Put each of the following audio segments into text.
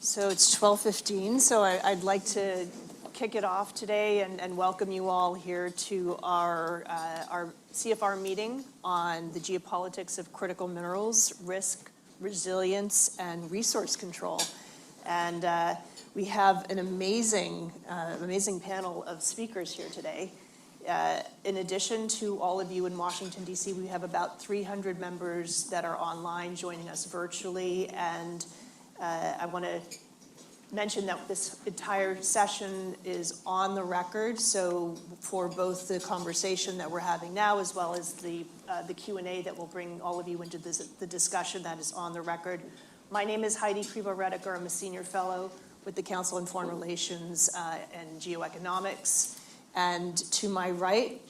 So it's 12:15, so I'd like to kick it off today and welcome you all here to our CFR meeting on the geopolitics of critical minerals, risk, resilience, and resource control. And we have an amazing panel of speakers here today. In addition to all of you in Washington, D.C., we have about 300 members that are online joining us virtually. And I want to mention that this entire session is on the record. So for both the conversation that we're having now, as well as the Q&A that will bring all of you into the discussion, that is on the record. My name is Heidi Krivo-Redeker. I'm a senior fellow with the Council on Foreign Relations and Geoeconomics. And to my right,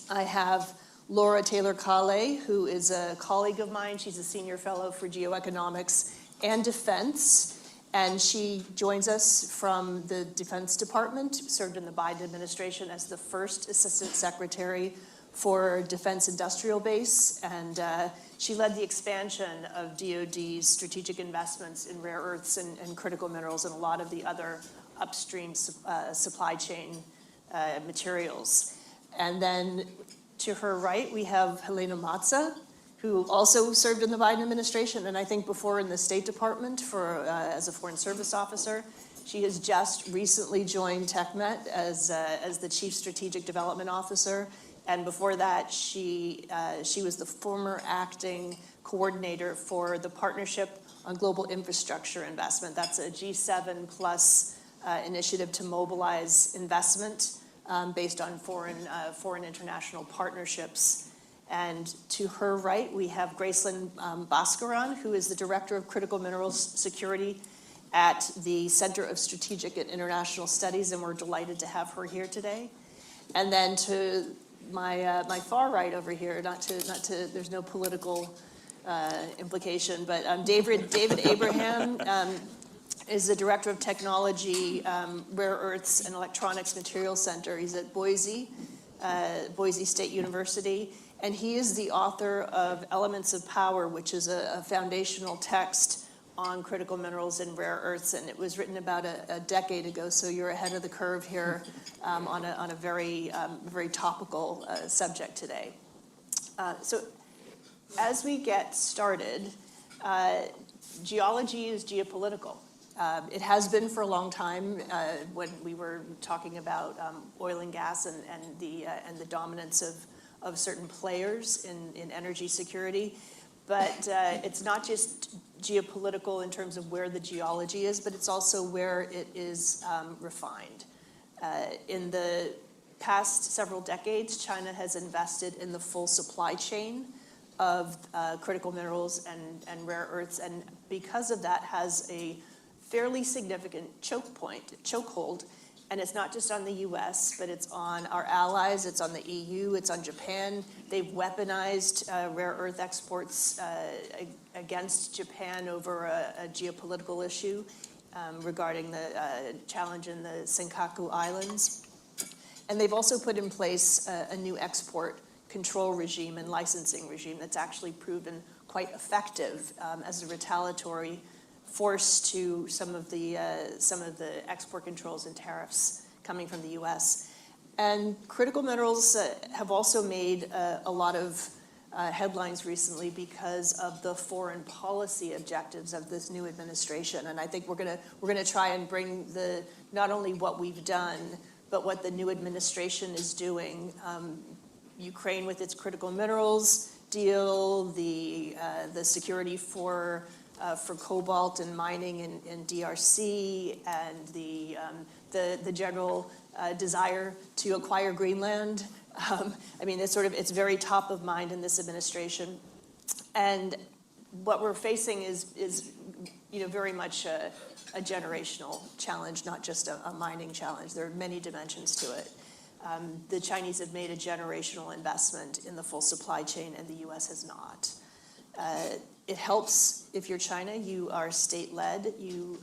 I have Laura Taylor-Kale, who is a colleague of mine. She's a senior fellow for Geoeconomics and Defense. And she joins us from the Defense Department, served in the Biden administration as the first Assistant Secretary for Defense Industrial Base. And she led the expansion of DoD's strategic investments in rare earths and critical minerals and a lot of the other upstream supply chain materials. And then to her right, we have Helaina Matza, who also served in the Biden administration, and I think before in the State Department as a Foreign Service Officer. She has just recently joined TechMet as the Chief Strategic Development Officer, and before that, she was the former acting coordinator for the Partnership on Global Infrastructure Investment. That's a G7 plus initiative to mobilize investment based on foreign international partnerships. And to her right, we have Gracelin Baskaran, who is the Director of Critical Minerals Security at the Center of Strategic and International Studies, and we're delighted to have her here today. And then to my far right over here, not to there's no political implication, but David Abraham is the Director of Technology, Rare Earths and Electronics Materials Center. He's at Boise State University. And he is the author of Elements of Power, which is a foundational text on critical minerals and rare earths. And it was written about a decade ago, so you're ahead of the curve here on a very topical subject today. So as we get started, geology is geopolitical. It has been for a long time when we were talking about oil and gas and the dominance of certain players in energy security. But it's not just geopolitical in terms of where the geology is, but it's also where it is refined. In the past several decades, China has invested in the full supply chain of critical minerals and rare earths, and because of that has a fairly significant chokehold. And it's not just on the US, but it's on our allies, it's on the EU, it's on Japan. They've weaponized rare earth exports against Japan over a geopolitical issue regarding the challenge in the Senkaku Islands. And they've also put in place a new export control regime and licensing regime that's actually proven quite effective as a retaliatory force to some of the export controls and tariffs coming from the U.S. And critical minerals have also made a lot of headlines recently because of the foreign policy objectives of this new administration. And I think we're gonna try and bring not only what we've done, but what the new administration is doing. Ukraine with its critical minerals deal, the security for cobalt and mining in DRC, and the general desire to acquire Greenland. I mean, it's very top of mind in this administration, and what we're facing is very much a generational challenge, not just a mining challenge. There are many dimensions to it. The Chinese have made a generational investment in the full supply chain, and the U.S. has not. It helps if you're China. You are state-led. You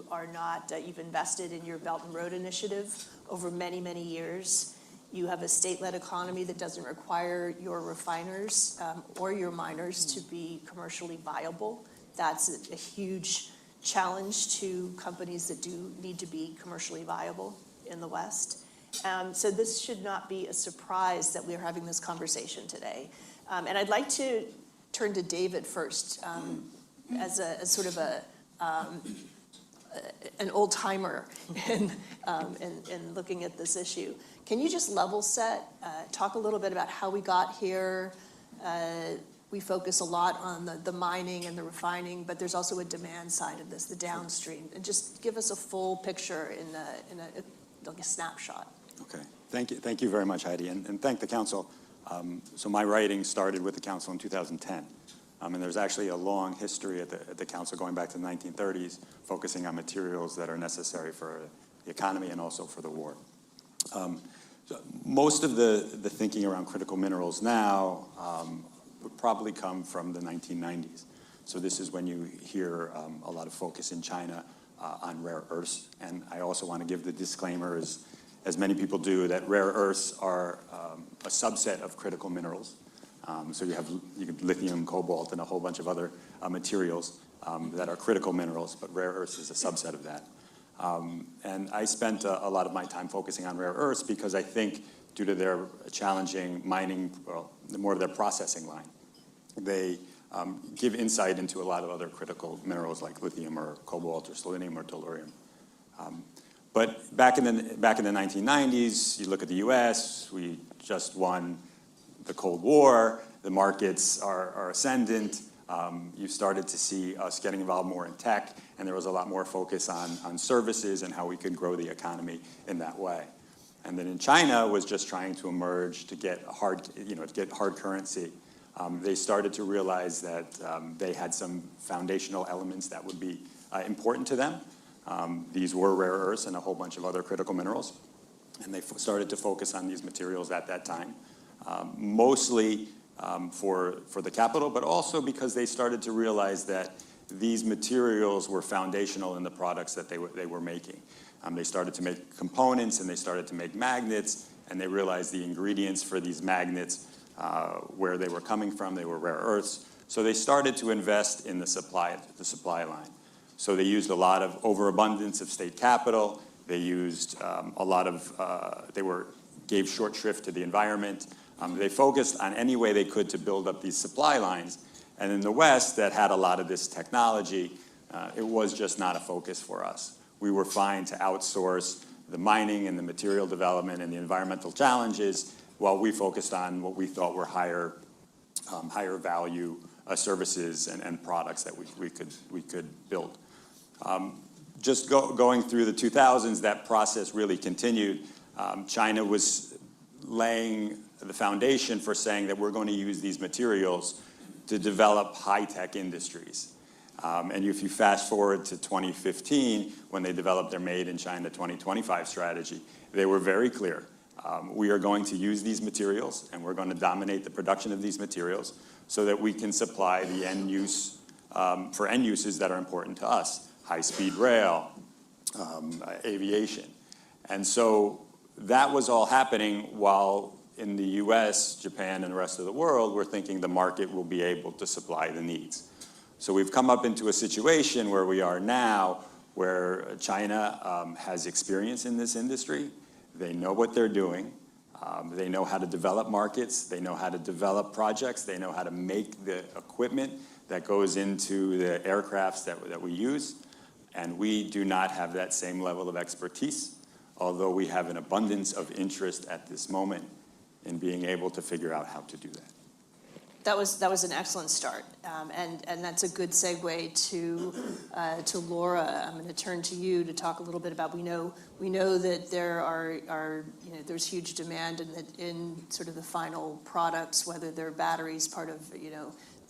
are not. You've invested in your Belt and Road Initiative over many, many years. You have a state-led economy that doesn't require your refiners or your miners to be commercially viable. That's a huge challenge to companies that do need to be commercially viable in the West. So this should not be a surprise that we're having this conversation today. And I'd like to turn to David first as sort of an old timer in looking at this issue. Can you just level set, talk a little bit about how we got here? We focus a lot on the mining and the refining, but there's also a demand side of this, the downstream. And just give us a full picture in like a snapshot. Okay, thank you very much, Heidi, and thank the Council. So my writing started with the Council in 2010. And there's actually a long history at the Council going back to the 1930s, focusing on materials that are necessary for the economy and also for the war. So most of the thinking around critical minerals now would probably come from the 1990s. So this is when you hear a lot of focus in China on rare earths. And I also want to give the disclaimer, as many people do, that rare earths are a subset of critical minerals. So you have lithium, cobalt, and a whole bunch of other materials that are critical minerals, but rare earths is a subset of that. And I spent a lot of my time focusing on rare earths because I think due to their challenging mining, well, more of their processing line, they give insight into a lot of other critical minerals like lithium or cobalt or selenium or tellurium. But back in the 1990s, you look at the U.S., we just won the Cold War, the markets are ascendant. You started to see us getting involved more in tech, and there was a lot more focus on services and how we could grow the economy in that way. And then in China was just trying to emerge to get hard currency. They started to realize that they had some foundational elements that would be important to them. These were rare earths and a whole bunch of other critical minerals, and they started to focus on these materials at that time. Mostly for the capital, but also because they started to realize that these materials were foundational in the products that they were making. They started to make components and they started to make magnets, and they realized the ingredients for these magnets, where they were coming from, they were rare earths. So they started to invest in the supply line. So they used a lot of overabundance of state capital. They used a lot of, gave short shrift to the environment. They focused on any way they could to build up these supply lines. And in the West, that had a lot of this technology, it was just not a focus for us. We were fine to outsource the mining and the material development and the environmental challenges while we focused on what we thought were higher value services and products that we could build. Just going through the 2000s, that process really continued. China was laying the foundation for saying that we're going to use these materials to develop high-tech industries. And if you fast forward to 2015, when they developed their Made in China 2025 strategy, they were very clear. We are going to use these materials, and we're going to dominate the production of these materials so that we can supply the end use for end uses that are important to us, high-speed rail, aviation. And so that was all happening while in the US, Japan, and the rest of the world, we're thinking the market will be able to supply the needs. So we've come up into a situation where we are now, where China has experience in this industry. They know what they're doing. They know how to develop markets. They know how to develop projects. They know how to make the equipment that goes into the aircrafts that we use. And we do not have that same level of expertise, although we have an abundance of interest at this moment in being able to figure out how to do that. That was an excellent start, and that's a good segue to Laura. I'm going to turn to you to talk a little bit about. We know that there there's huge demand in sort of the final products, whether they're batteries, part of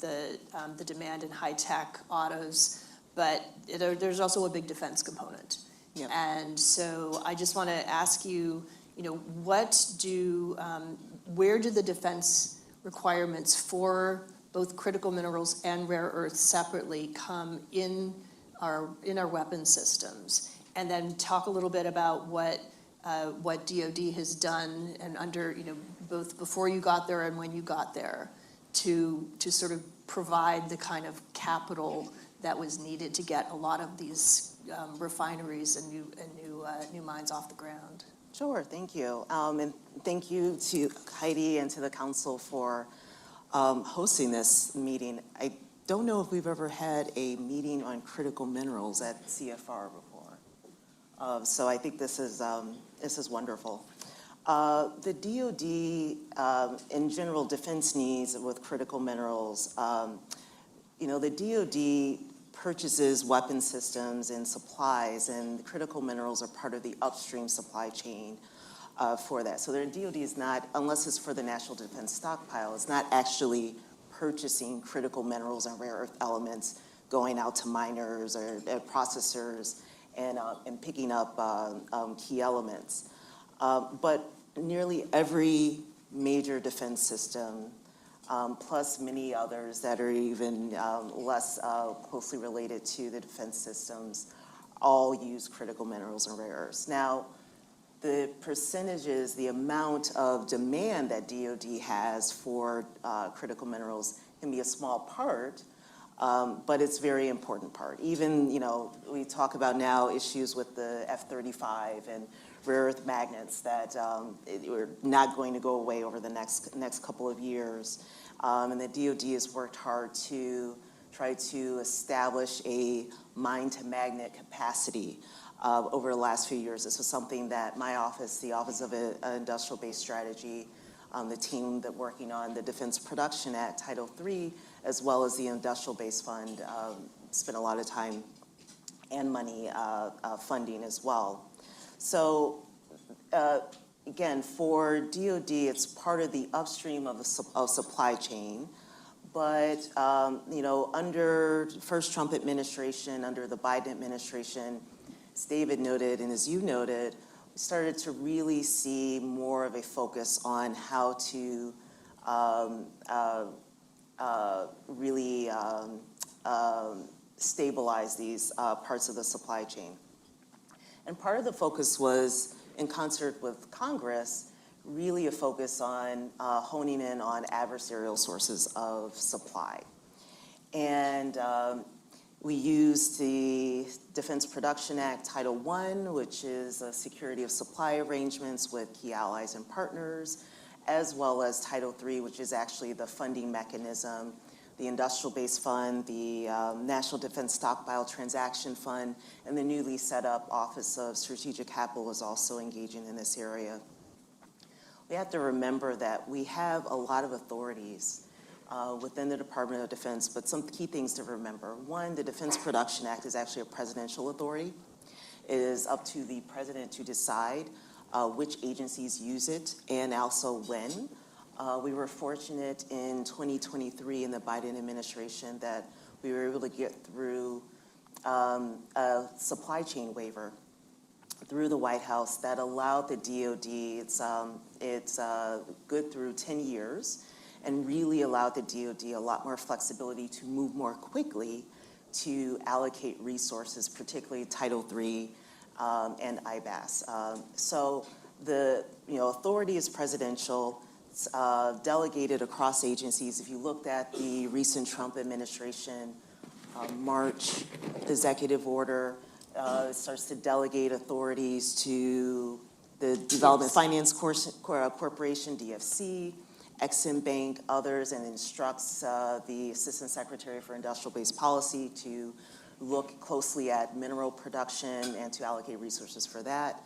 the demand in high tech autos, but there's also a big defense component. Yep. And so I just want to ask you, where do the defense requirements for both critical minerals and rare earths separately come in our weapon systems? And then talk a little bit about what DoD has done and under both before you got there and when you got there to sort of provide the kind of capital that was needed to get a lot of these refineries and new mines off the ground. Sure, thank you. And thank you to Heidi and to the council for hosting this meeting. I don't know if we've ever had a meeting on critical minerals at CFR before. So I think this is wonderful. The DoD, in general, defense needs with critical minerals. The DoD purchases weapon systems and supplies, and critical minerals are part of the upstream supply chain for that. So the DoD is not, unless it's for the National Defense Stockpile, it's not actually purchasing critical minerals and rare earth elements, going out to miners or processors and picking up key elements. But nearly every major defense system, plus many others that are even less closely related to the defense systems, all use critical minerals and rare earths. Now, the percentages, the amount of demand that DoD has for critical minerals can be a small part, but it's a very important part. Even, we talk about now issues with the F-35 and rare earth magnets that are not going to go away over the next couple of years. And the DoD has worked hard to try to establish a mine-to-magnet capacity over the last few years. This is something that my office, the Office of Industrial Base Strategy, the team that working on the Defense Production Act, Title III, as well as the Industrial Base Fund, spent a lot of time and money funding as well. So again, for DoD, it's part of the upstream of supply chain. But under first Trump administration, under the Biden administration, as David noted and as you noted, we started to really see more of a focus on how to really stabilize these parts of the supply chain. And part of the focus was, in concert with Congress, really a focus on honing in on adversarial sources of supply. And we used the Defense Production Act, Title I, which is a security of supply arrangements with key allies and partners, as well as Title III, which is actually the funding mechanism, the Industrial Base Fund, the National Defense Stockpile Transaction Fund, and the newly set up Office of Strategic Capital is also engaging in this area. We have to remember that we have a lot of authorities within the Department of Defense, but some key things to remember. One, the Defense Production Act is actually a presidential authority. It is up to the president to decide which agencies use it and also when. We were fortunate in 2023 in the Biden administration that we were able to get through a supply chain waiver through the White House that allowed the DoD, it's good through 10 years, and really allowed the DoD a lot more flexibility to move more quickly to allocate resources, particularly Title III and IBAS. So the authority is presidential. It's delegated across agencies. If you looked at the recent Trump administration March executive order, it starts to delegate authorities to the Development Finance Corporation, DFC, Exim Bank, others, and instructs the Assistant Secretary for Industrial Base Policy to look closely at mineral production and to allocate resources for that.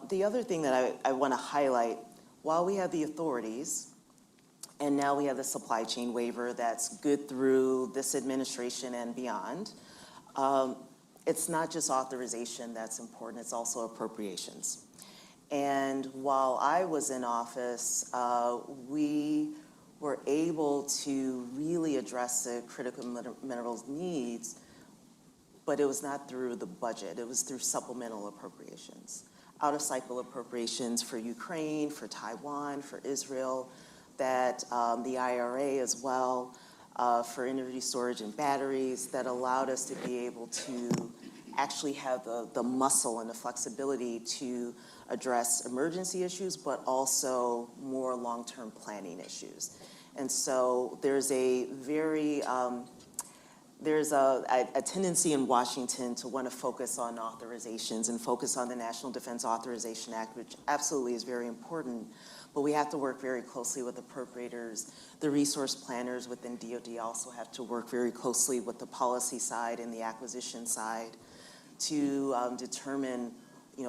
The other thing that I want to highlight, while we have the authorities, and now we have the supply chain waiver that's good through this administration and beyond, it's not just authorization that's important, it's also appropriations. And while I was in office, we were able to really address the critical minerals needs, but it was not through the budget, it was through supplemental appropriations. Out-of-cycle appropriations for Ukraine, for Taiwan, for Israel, that the IRA as well, for energy storage and batteries, that allowed us to be able to actually have the muscle and the flexibility to address emergency issues, but also more long-term planning issues. And so there's a very there's a tendency in Washington to want to focus on authorizations and focus on the National Defense Authorization Act, which absolutely is very important. But we have to work very closely with appropriators. The resource planners within DoD also have to work very closely with the policy side and the acquisition side to determine,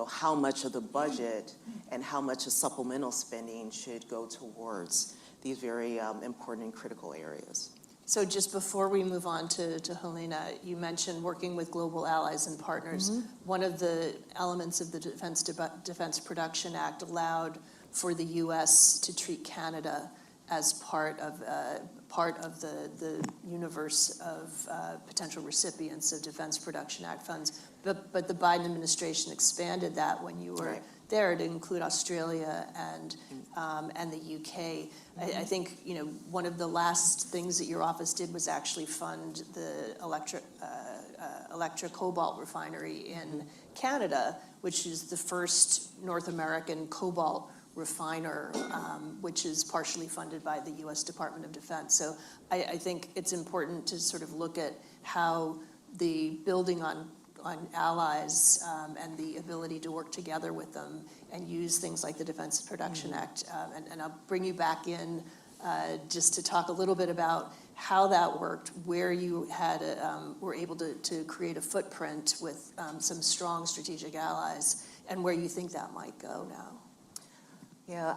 how much of the budget and how much of supplemental spending should go towards these very important and critical areas. So just before we move on to Helaina, you mentioned working with global allies and partners. Mm-hmm. One of the elements of the Defense Production Act allowed for the U.S. to treat Canada as part of the universe of potential recipients of Defense Production Act funds. But the Biden administration expanded that when you were there to include Australia and the UK. I think one of the last things that your office did was actually fund the Electra Cobalt refinery in Canada, which is the first North American cobalt refiner, which is partially funded by the U.S. Department of Defense. So I think it's important to sort of look at how the building on allies and the ability to work together with them and use things like the Defense Production Act. And I'll bring you back in just to talk a little bit about how that worked, where you had were able to create a footprint with some strong strategic allies, and where you think that might go now. Yeah,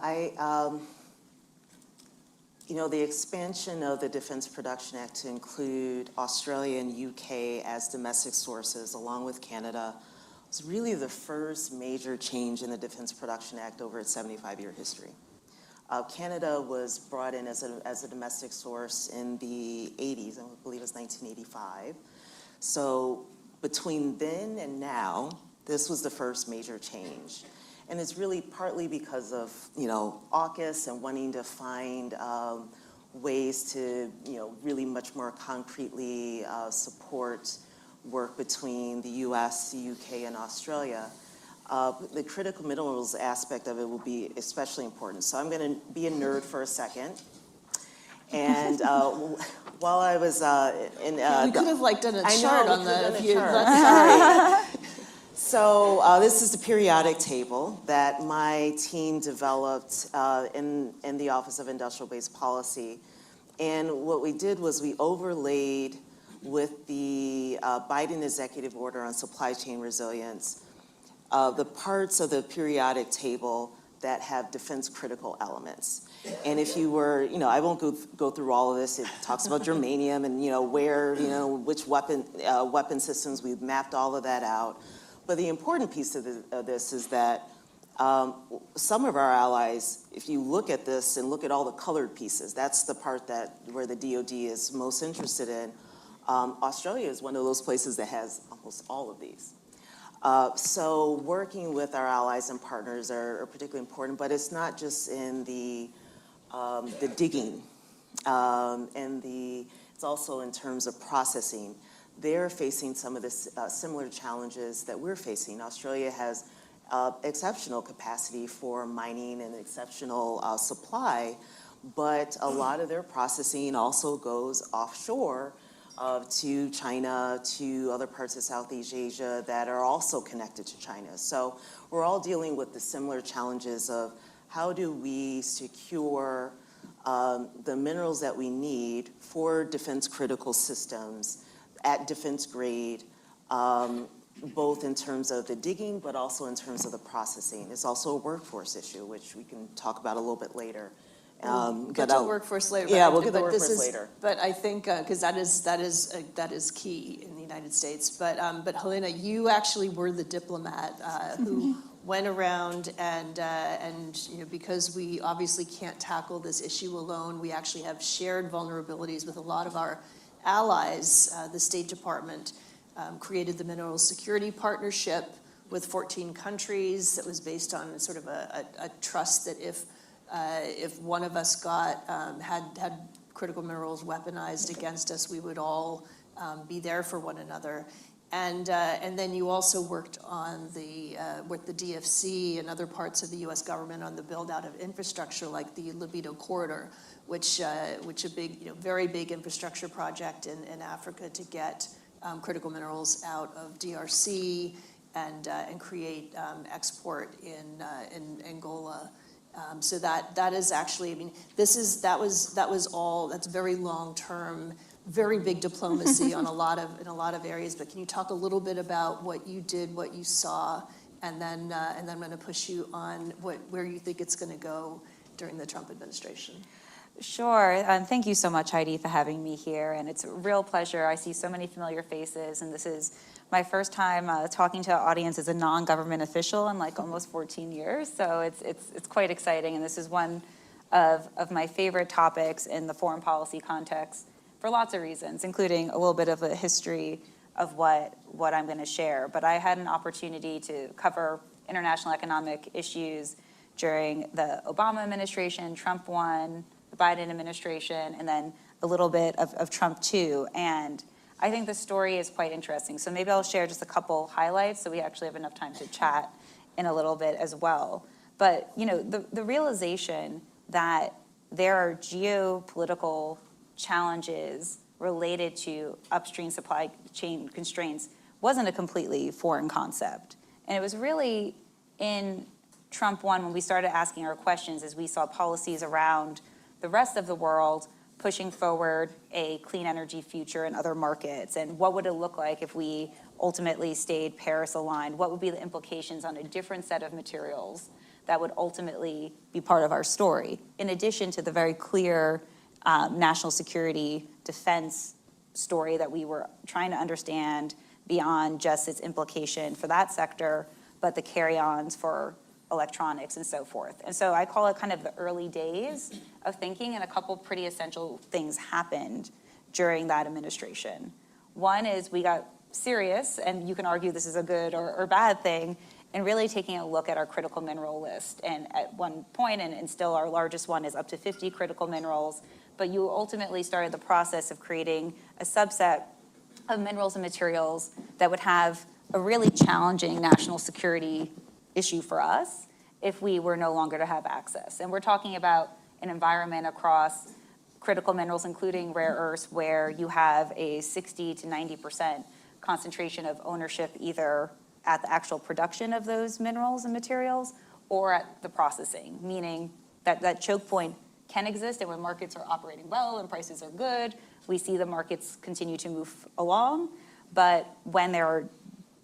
the expansion of the Defense Production Act to include Australia and UK as domestic sources, along with Canada, was really the first major change in the Defense Production Act over its 75-year history. Canada was brought in as a domestic source in the 80s, I believe it was 1985. So between then and now, this was the first major change. And it's really partly because of, AUKUS and wanting to find ways to, really much more concretely support work between the US, the UK, and Australia. The critical minerals aspect of it will be especially important. So I'm going to be a nerd for a second. And while I was in... we could have done a chart on the... Sorry. So this is the periodic table that my team developed in the Office of Industrial Base Policy. And what we did was we overlaid with the Biden executive order on supply chain resilience the parts of the periodic table that have defense critical elements. And if you were, I won't go through all of this. It talks about germanium and, where, which weapon systems. We've mapped all of that out. But the important piece of this is that some of our allies, if you look at this and look at all the colored pieces, that's the part where the DoD is most interested in. Australia is one of those places that has almost all of these. So working with our allies and partners are particularly important, but it's not just in the digging, it's also in terms of processing. They're facing some of the similar challenges that we're facing. Australia has exceptional capacity for mining and exceptional supply, but a lot of their processing also goes offshore to China, to other parts of Southeast Asia that are also connected to China. So we're all dealing with the similar challenges of how do we secure the minerals that we need for defense critical systems at defense grade, both in terms of the digging, but also in terms of the processing. It's also a workforce issue, which we can talk about a little bit later. Get to the workforce later. Yeah, we'll get to the workforce later. But I think because that is key in the United States. But Helaina, you actually were the diplomat who went around and because we obviously can't tackle this issue alone, we actually have shared vulnerabilities with a lot of our allies. The State Department created the Mineral Security Partnership with 14 countries that was based on sort of a trust that if one of us had critical minerals weaponized against us, we would all be there for one another. And then you also worked on with the DFC and other parts of the U.S. government on the build out of infrastructure like the Libido Corridor, which a big, very big infrastructure project in Africa to get critical minerals out of DRC and create export in Angola. So that is actually, I mean, that was all, that's very long-term, very big diplomacy in a lot of areas. But can you talk a little bit about what you did, what you saw, and then I'm going to push you on where you think it's going to go during the Trump administration? Sure. Thank you so much, Heidi, for having me here. And it's a real pleasure. I see so many familiar faces, and this is my first time talking to an audience as a non-government official in like almost 14 years. So it's quite exciting. And this is one of my favorite topics in the foreign policy context for lots of reasons, including a little bit of a history of what I'm going to share. But I had an opportunity to cover international economic issues during the Obama administration, Trump 1, the Biden administration, and then a little bit of Trump 2. And I think the story is quite interesting. So maybe I'll share just a couple highlights so we actually have enough time to chat in a little bit as well. But the realization that there are geopolitical challenges related to upstream supply chain constraints wasn't a completely foreign concept. And it was really in Trump 1 when we started asking our questions as we saw policies around the rest of the world pushing forward a clean energy future in other markets. And what would it look like if we ultimately stayed Paris aligned? What would be the implications on a different set of materials that would ultimately be part of our story? In addition to the very clear national security defense story that we were trying to understand beyond just its implication for that sector, but the carry-ons for electronics and so forth. And so I call it kind of the early days of thinking, and a couple pretty essential things happened during that administration. One is we got serious, and you can argue this is a good or bad thing, and really taking a look at our critical mineral list. And at one point, and still our largest one is up to 50 critical minerals, but you ultimately started the process of creating a subset of minerals and materials that would have a really challenging national security issue for us if we were no longer to have access. And we're talking about an environment across critical minerals, including rare earths, where you have a 60 to 90% concentration of ownership either at the actual production of those minerals and materials or at the processing, meaning that choke point can exist, and when markets are operating well and prices are good, we see the markets continue to move along. But when there are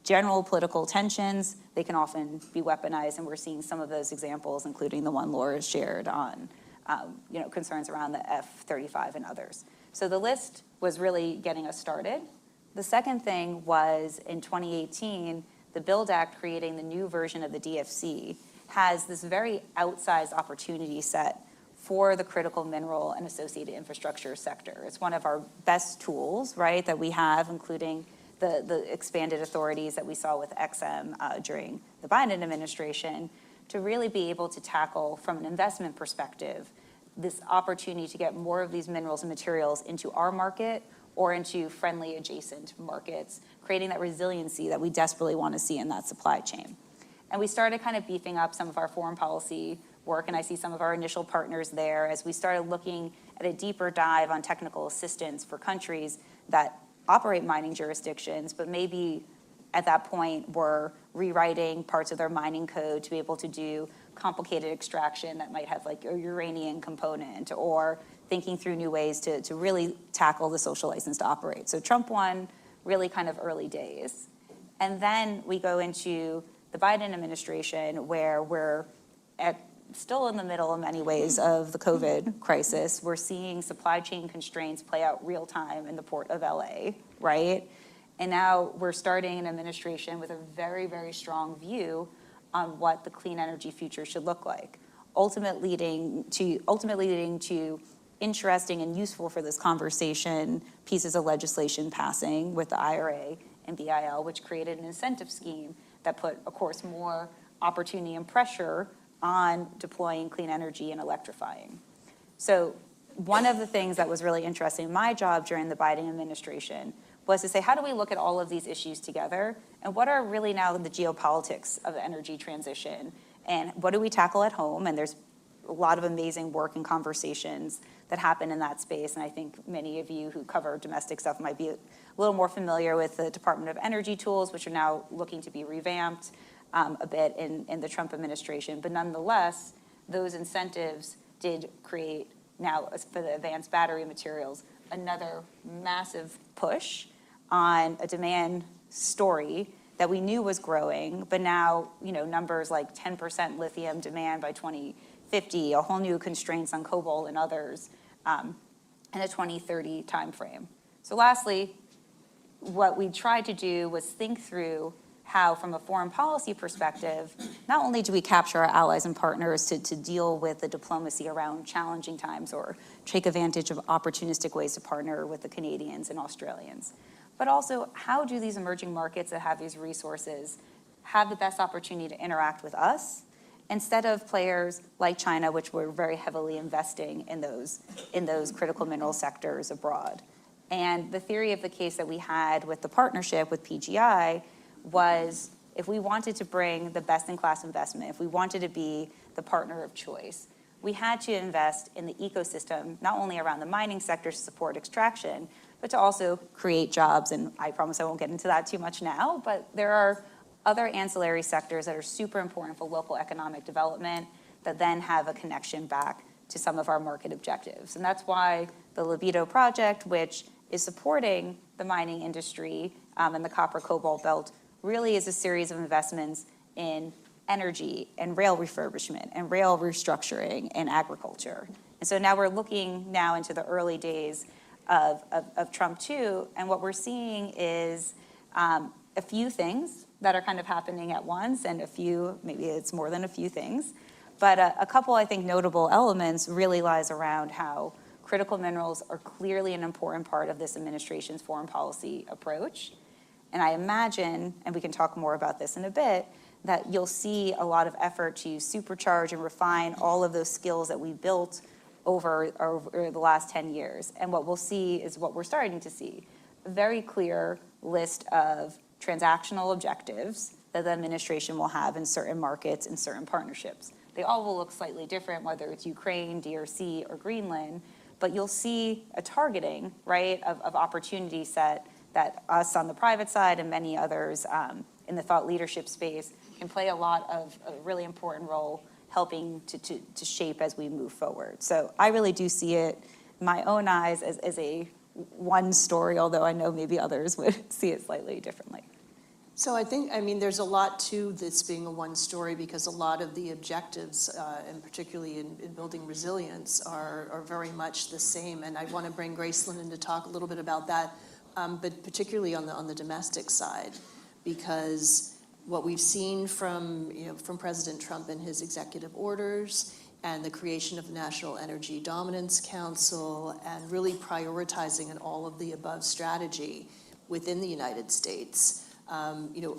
general political tensions, they can often be weaponized, and we're seeing some of those examples, including the one Laura shared on concerns around the F-35 and others. So the list was really getting us started. The second thing was in 2018, the BUILD Act creating the new version of the DFC has this very outsized opportunity set for the critical mineral and associated infrastructure sector. It's one of our best tools, right, that we have, including the expanded authorities that we saw with XM during the Biden administration, to really be able to tackle, from an investment perspective, this opportunity to get more of these minerals and materials into our market or into friendly adjacent markets, creating that resiliency that we desperately want to see in that supply chain. And we started kind of beefing up some of our foreign policy work, and I see some of our initial partners there as we started looking at a deeper dive on technical assistance for countries that operate mining jurisdictions, but maybe at that point were rewriting parts of their mining code to be able to do complicated extraction that might have like a uranium component, or thinking through new ways to really tackle the social license to operate. So Trump 1, really kind of early days. And then we go into the Biden administration, where we're still in the middle in many ways of the COVID crisis. We're seeing supply chain constraints play out real time in the port of LA, right? And now we're starting an administration with a very, very strong view on what the clean energy future should look like, ultimately leading to interesting and useful for this conversation pieces of legislation passing with the IRA and BIL, which created an incentive scheme that put, of course, more opportunity and pressure on deploying clean energy and electrifying. So one of the things that was really interesting in my job during the Biden administration was to say, how do we look at all of these issues together? And what are really now the geopolitics of the energy transition? And what do we tackle at home? And there's a lot of amazing work and conversations that happen in that space. And I think many of you who cover domestic stuff might be a little more familiar with the Department of Energy tools, which are now looking to be revamped a bit in the Trump administration. But nonetheless, those incentives did create now, for the advanced battery materials, another massive push on a demand story that we knew was growing, but now, numbers like 10% lithium demand by 2050, a whole new constraints on cobalt and others in a 2030 timeframe. So lastly, what we tried to do was think through how, from a foreign policy perspective, not only do we capture our allies and partners to deal with the diplomacy around challenging times or take advantage of opportunistic ways to partner with the Canadians and Australians, but also how do these emerging markets that have these resources have the best opportunity to interact with us instead of players like China, which were very heavily investing in those critical mineral sectors abroad. And the theory of the case that we had with the partnership with PGI was, if we wanted to bring the best-in-class investment, if we wanted to be the partner of choice, we had to invest in the ecosystem, not only around the mining sector to support extraction, but to also create jobs. And I promise I won't get into that too much now, but there are other ancillary sectors that are super important for local economic development that then have a connection back to some of our market objectives. And that's why the Libido project, which is supporting the mining industry and the copper cobalt belt, really is a series of investments in energy and rail refurbishment and rail restructuring and agriculture. And so now we're looking now into the early days of Trump 2, and what we're seeing is a few things that are kind of happening at once, and a few, maybe it's more than a few things, but a couple, I think, notable elements really lies around how critical minerals are clearly an important part of this administration's foreign policy approach. And I imagine, and we can talk more about this in a bit, that you'll see a lot of effort to supercharge and refine all of those skills that we built over the last 10 years. And what we'll see is what we're starting to see, a very clear list of transactional objectives that the administration will have in certain markets and certain partnerships. They all will look slightly different, whether it's Ukraine, DRC, or Greenland, but you'll see a targeting, right, of opportunity set that us on the private side and many others in the thought leadership space can play a really important role helping to shape as we move forward. So I really do see it in my own eyes as a one story, although I know maybe others would see it slightly differently. So I think, there's a lot to this being a one story because a lot of the objectives, and particularly in building resilience, are very much the same. And I want to bring Gracelin in to talk a little bit about that, but particularly on the domestic side, because what we've seen from President Trump and his executive orders and the creation of the National Energy Dominance Council and really prioritizing an all of the above strategy within the United States,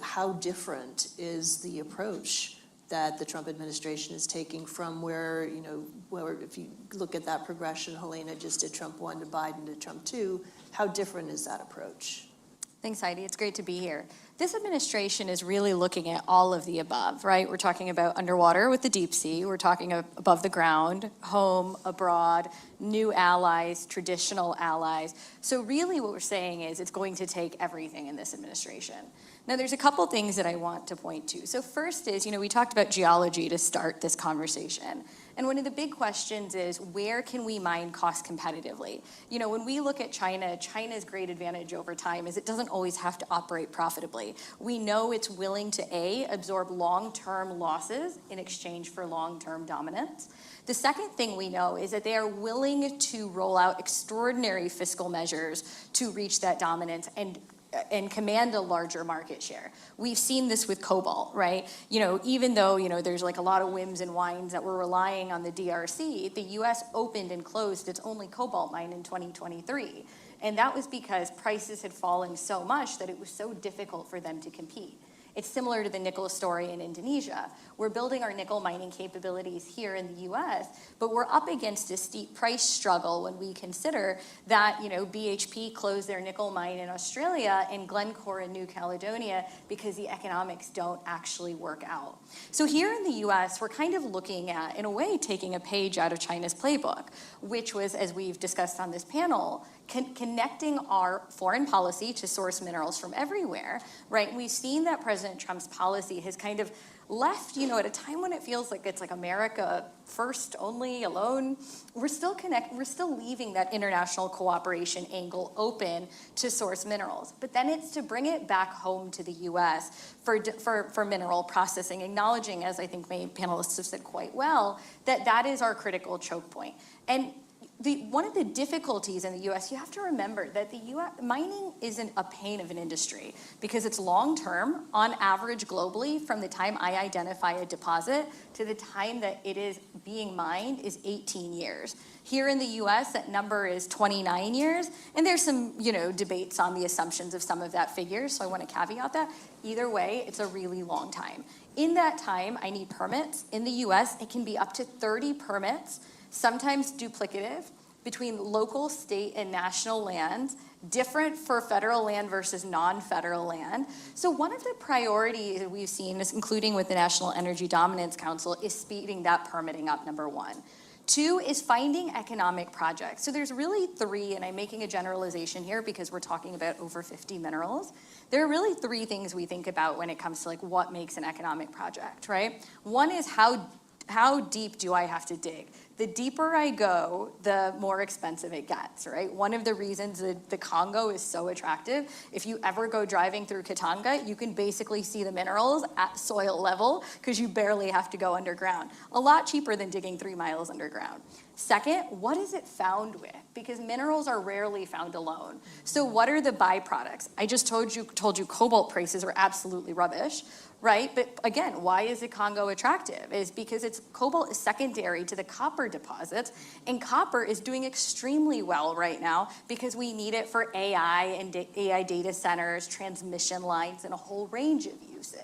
how different is the approach that the Trump administration is taking from where if you look at that progression, Helaina just did Trump 1 to Biden to Trump 2, how different is that approach? Thanks, Heidi. It's great to be here. This administration is really looking at all of the above, right? We're talking about underwater with the deep sea. We're talking above the ground, home, abroad, new allies, traditional allies. So really what we're saying is it's going to take everything in this administration. Now, there's a couple things that I want to point to. So first is, we talked about geology to start this conversation. And one of the big questions is, where can we mine cost competitively? When we look at China, China's great advantage over time is it doesn't always have to operate profitably. We know it's willing to, absorb long-term losses in exchange for long-term dominance. The second thing we know is that they are willing to roll out extraordinary fiscal measures to reach that dominance and command a larger market share. We've seen this with cobalt, right? Even though, there's like a lot of whims and whines that we're relying on the DRC, the US opened and closed its only cobalt mine in 2023. And that was because prices had fallen so much that it was so difficult for them to compete. It's similar to the nickel story in Indonesia. We're building our nickel mining capabilities here in the US, but we're up against a steep price struggle when we consider that, BHP closed their nickel mine in Australia and Glencore in New Caledonia because the economics don't actually work out. So here in the US, we're kind of looking at, in a way, taking a page out of China's playbook, which was, as we've discussed on this panel, connecting our foreign policy to source minerals from everywhere, right? We've seen that President Trump's policy has kind of left, at a time when it feels like it's like America first, only, alone. We're still leaving that international cooperation angle open to source minerals. But then it's to bring it back home to the US for mineral processing, acknowledging, as I think many panelists have said quite well, that is our critical choke point. And one of the difficulties in the U.S., you have to remember that the U.S. mining isn't a pain of an industry because it's long-term, on average globally, from the time I identify a deposit to the time that it is being mined is 18 years. Here in the U.S., that number is 29 years, and there's some, debates on the assumptions of some of that figure, so I want to caveat that. Either way, it's a really long time. In that time, I need permits. In the U.S., it can be up to 30 permits, sometimes duplicative, between local, state, and national lands, different for federal land versus non-federal land. So one of the priorities that we've seen, including with the National Energy Dominance Council, is speeding that permitting up, number one. Two is finding economic projects. So there's really three, and I'm making a generalization here because we're talking about over 50 minerals. There are really three things we think about when it comes to what makes an economic project, right? One is how deep do I have to dig? The deeper I go, the more expensive it gets, right? One of the reasons that the Congo is so attractive, if you ever go driving through Katanga, you can basically see the minerals at soil level because you barely have to go underground. A lot cheaper than digging 3 miles underground. Second, what is it found with? Because minerals are rarely found alone. So what are the byproducts? I just told you cobalt prices are absolutely rubbish, right? But again, why is the Congo attractive? Is because cobalt is secondary to the copper deposits, and copper is doing extremely well right now because we need it for AI and AI data centers, transmission lines, and a whole range of uses.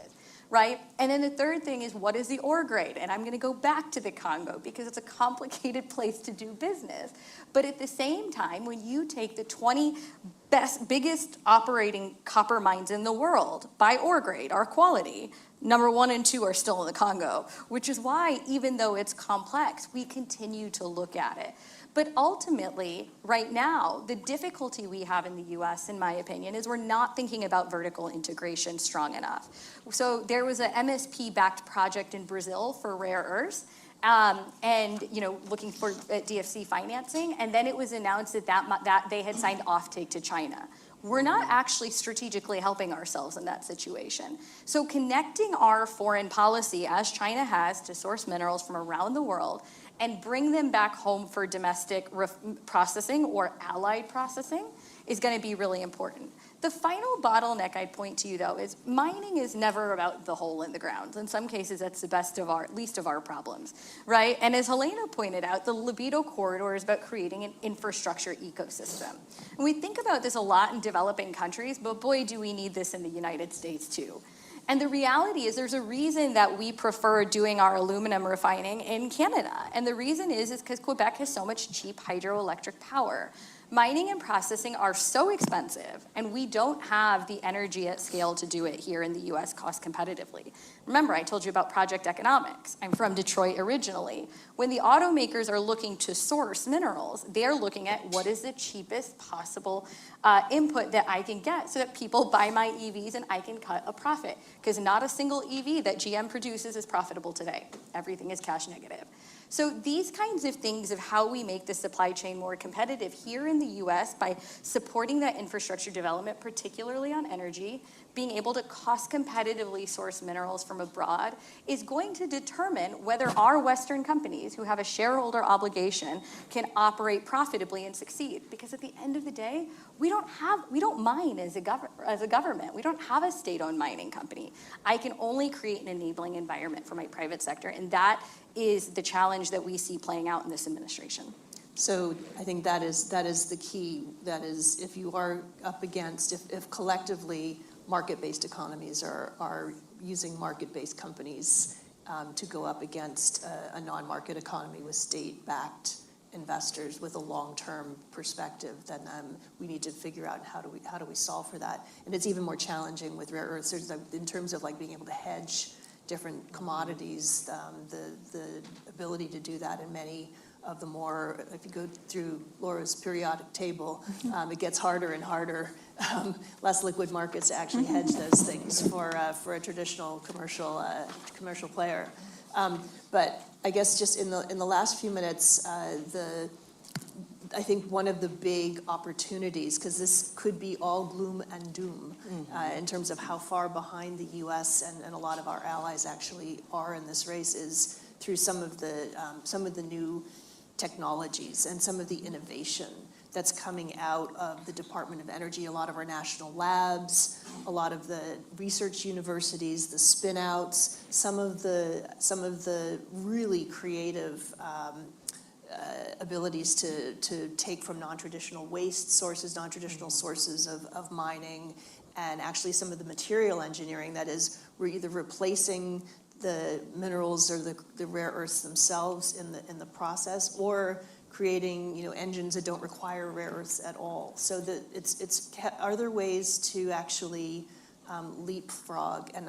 Right? And then the third thing is, what is the ore grade? And I'm going to go back to the Congo because it's a complicated place to do business. But at the same time, when you take the 20 biggest operating copper mines in the world by ore grade, our quality, number 1 and 2 are still in the Congo, which is why, even though it's complex, we continue to look at it. But ultimately, right now, the difficulty we have in the US, in my opinion, is we're not thinking about vertical integration strong enough. So there was an MSP-backed project in Brazil for rare earths, and looking for DFC financing, and then it was announced that they had signed offtake to China. We're not actually strategically helping ourselves in that situation. So connecting our foreign policy, as China has, to source minerals from around the world and bring them back home for domestic processing or allied processing is going to be really important. The final bottleneck I'd point to you, though, is mining is never about the hole in the ground. In some cases, that's the least of our problems, right? And as Helaina pointed out, the Libido Corridor is about creating an infrastructure ecosystem. And we think about this a lot in developing countries, but boy, do we need this in the United States, too. And the reality is there's a reason that we prefer doing our aluminum refining in Canada. And the reason is because Quebec has so much cheap hydroelectric power. Mining and processing are so expensive, and we don't have the energy at scale to do it here in the US cost competitively. Remember, I told you about project economics. I'm from Detroit originally. When the automakers are looking to source minerals, they're looking at what is the cheapest possible input that I can get so that people buy my EVs and I can cut a profit. Because not a single EV that GM produces is profitable today. Everything is cash negative. So these kinds of things of how we make the supply chain more competitive here in the US by supporting that infrastructure development, particularly on energy, being able to cost competitively source minerals from abroad is going to determine whether our Western companies who have a shareholder obligation can operate profitably and succeed. Because at the end of the day, we don't mine as a government. We don't have a state-owned mining company. I can only create an enabling environment for my private sector, and that is the challenge that we see playing out in this administration. So I think that is the key. That is, if you are up against, if collectively market-based economies are using market-based companies to go up against a non-market economy with state-backed investors with a long-term perspective, then we need to figure out how do we solve for that. And it's even more challenging with rare earths. There's in terms of like being able to hedge different commodities, the ability to do that in many of the more, if you go through Laura's periodic table, it gets harder and harder, less liquid markets to actually hedge those things for a traditional commercial player. But I guess just in the last few minutes, I think one of the big opportunities, because this could be all gloom and doom in terms of how far behind the U.S. and a lot of our allies actually are in this race, is through some of the new technologies and some of the innovation that's coming out of the Department of Energy, a lot of our national labs, a lot of the research universities, the spin-outs, some of the really creative abilities to take from non-traditional waste sources, non-traditional sources of mining, and actually some of the material engineering that is, we're either replacing the minerals or the rare earths themselves in the process, or creating engines that don't require rare earths at all. So are there ways to actually leapfrog and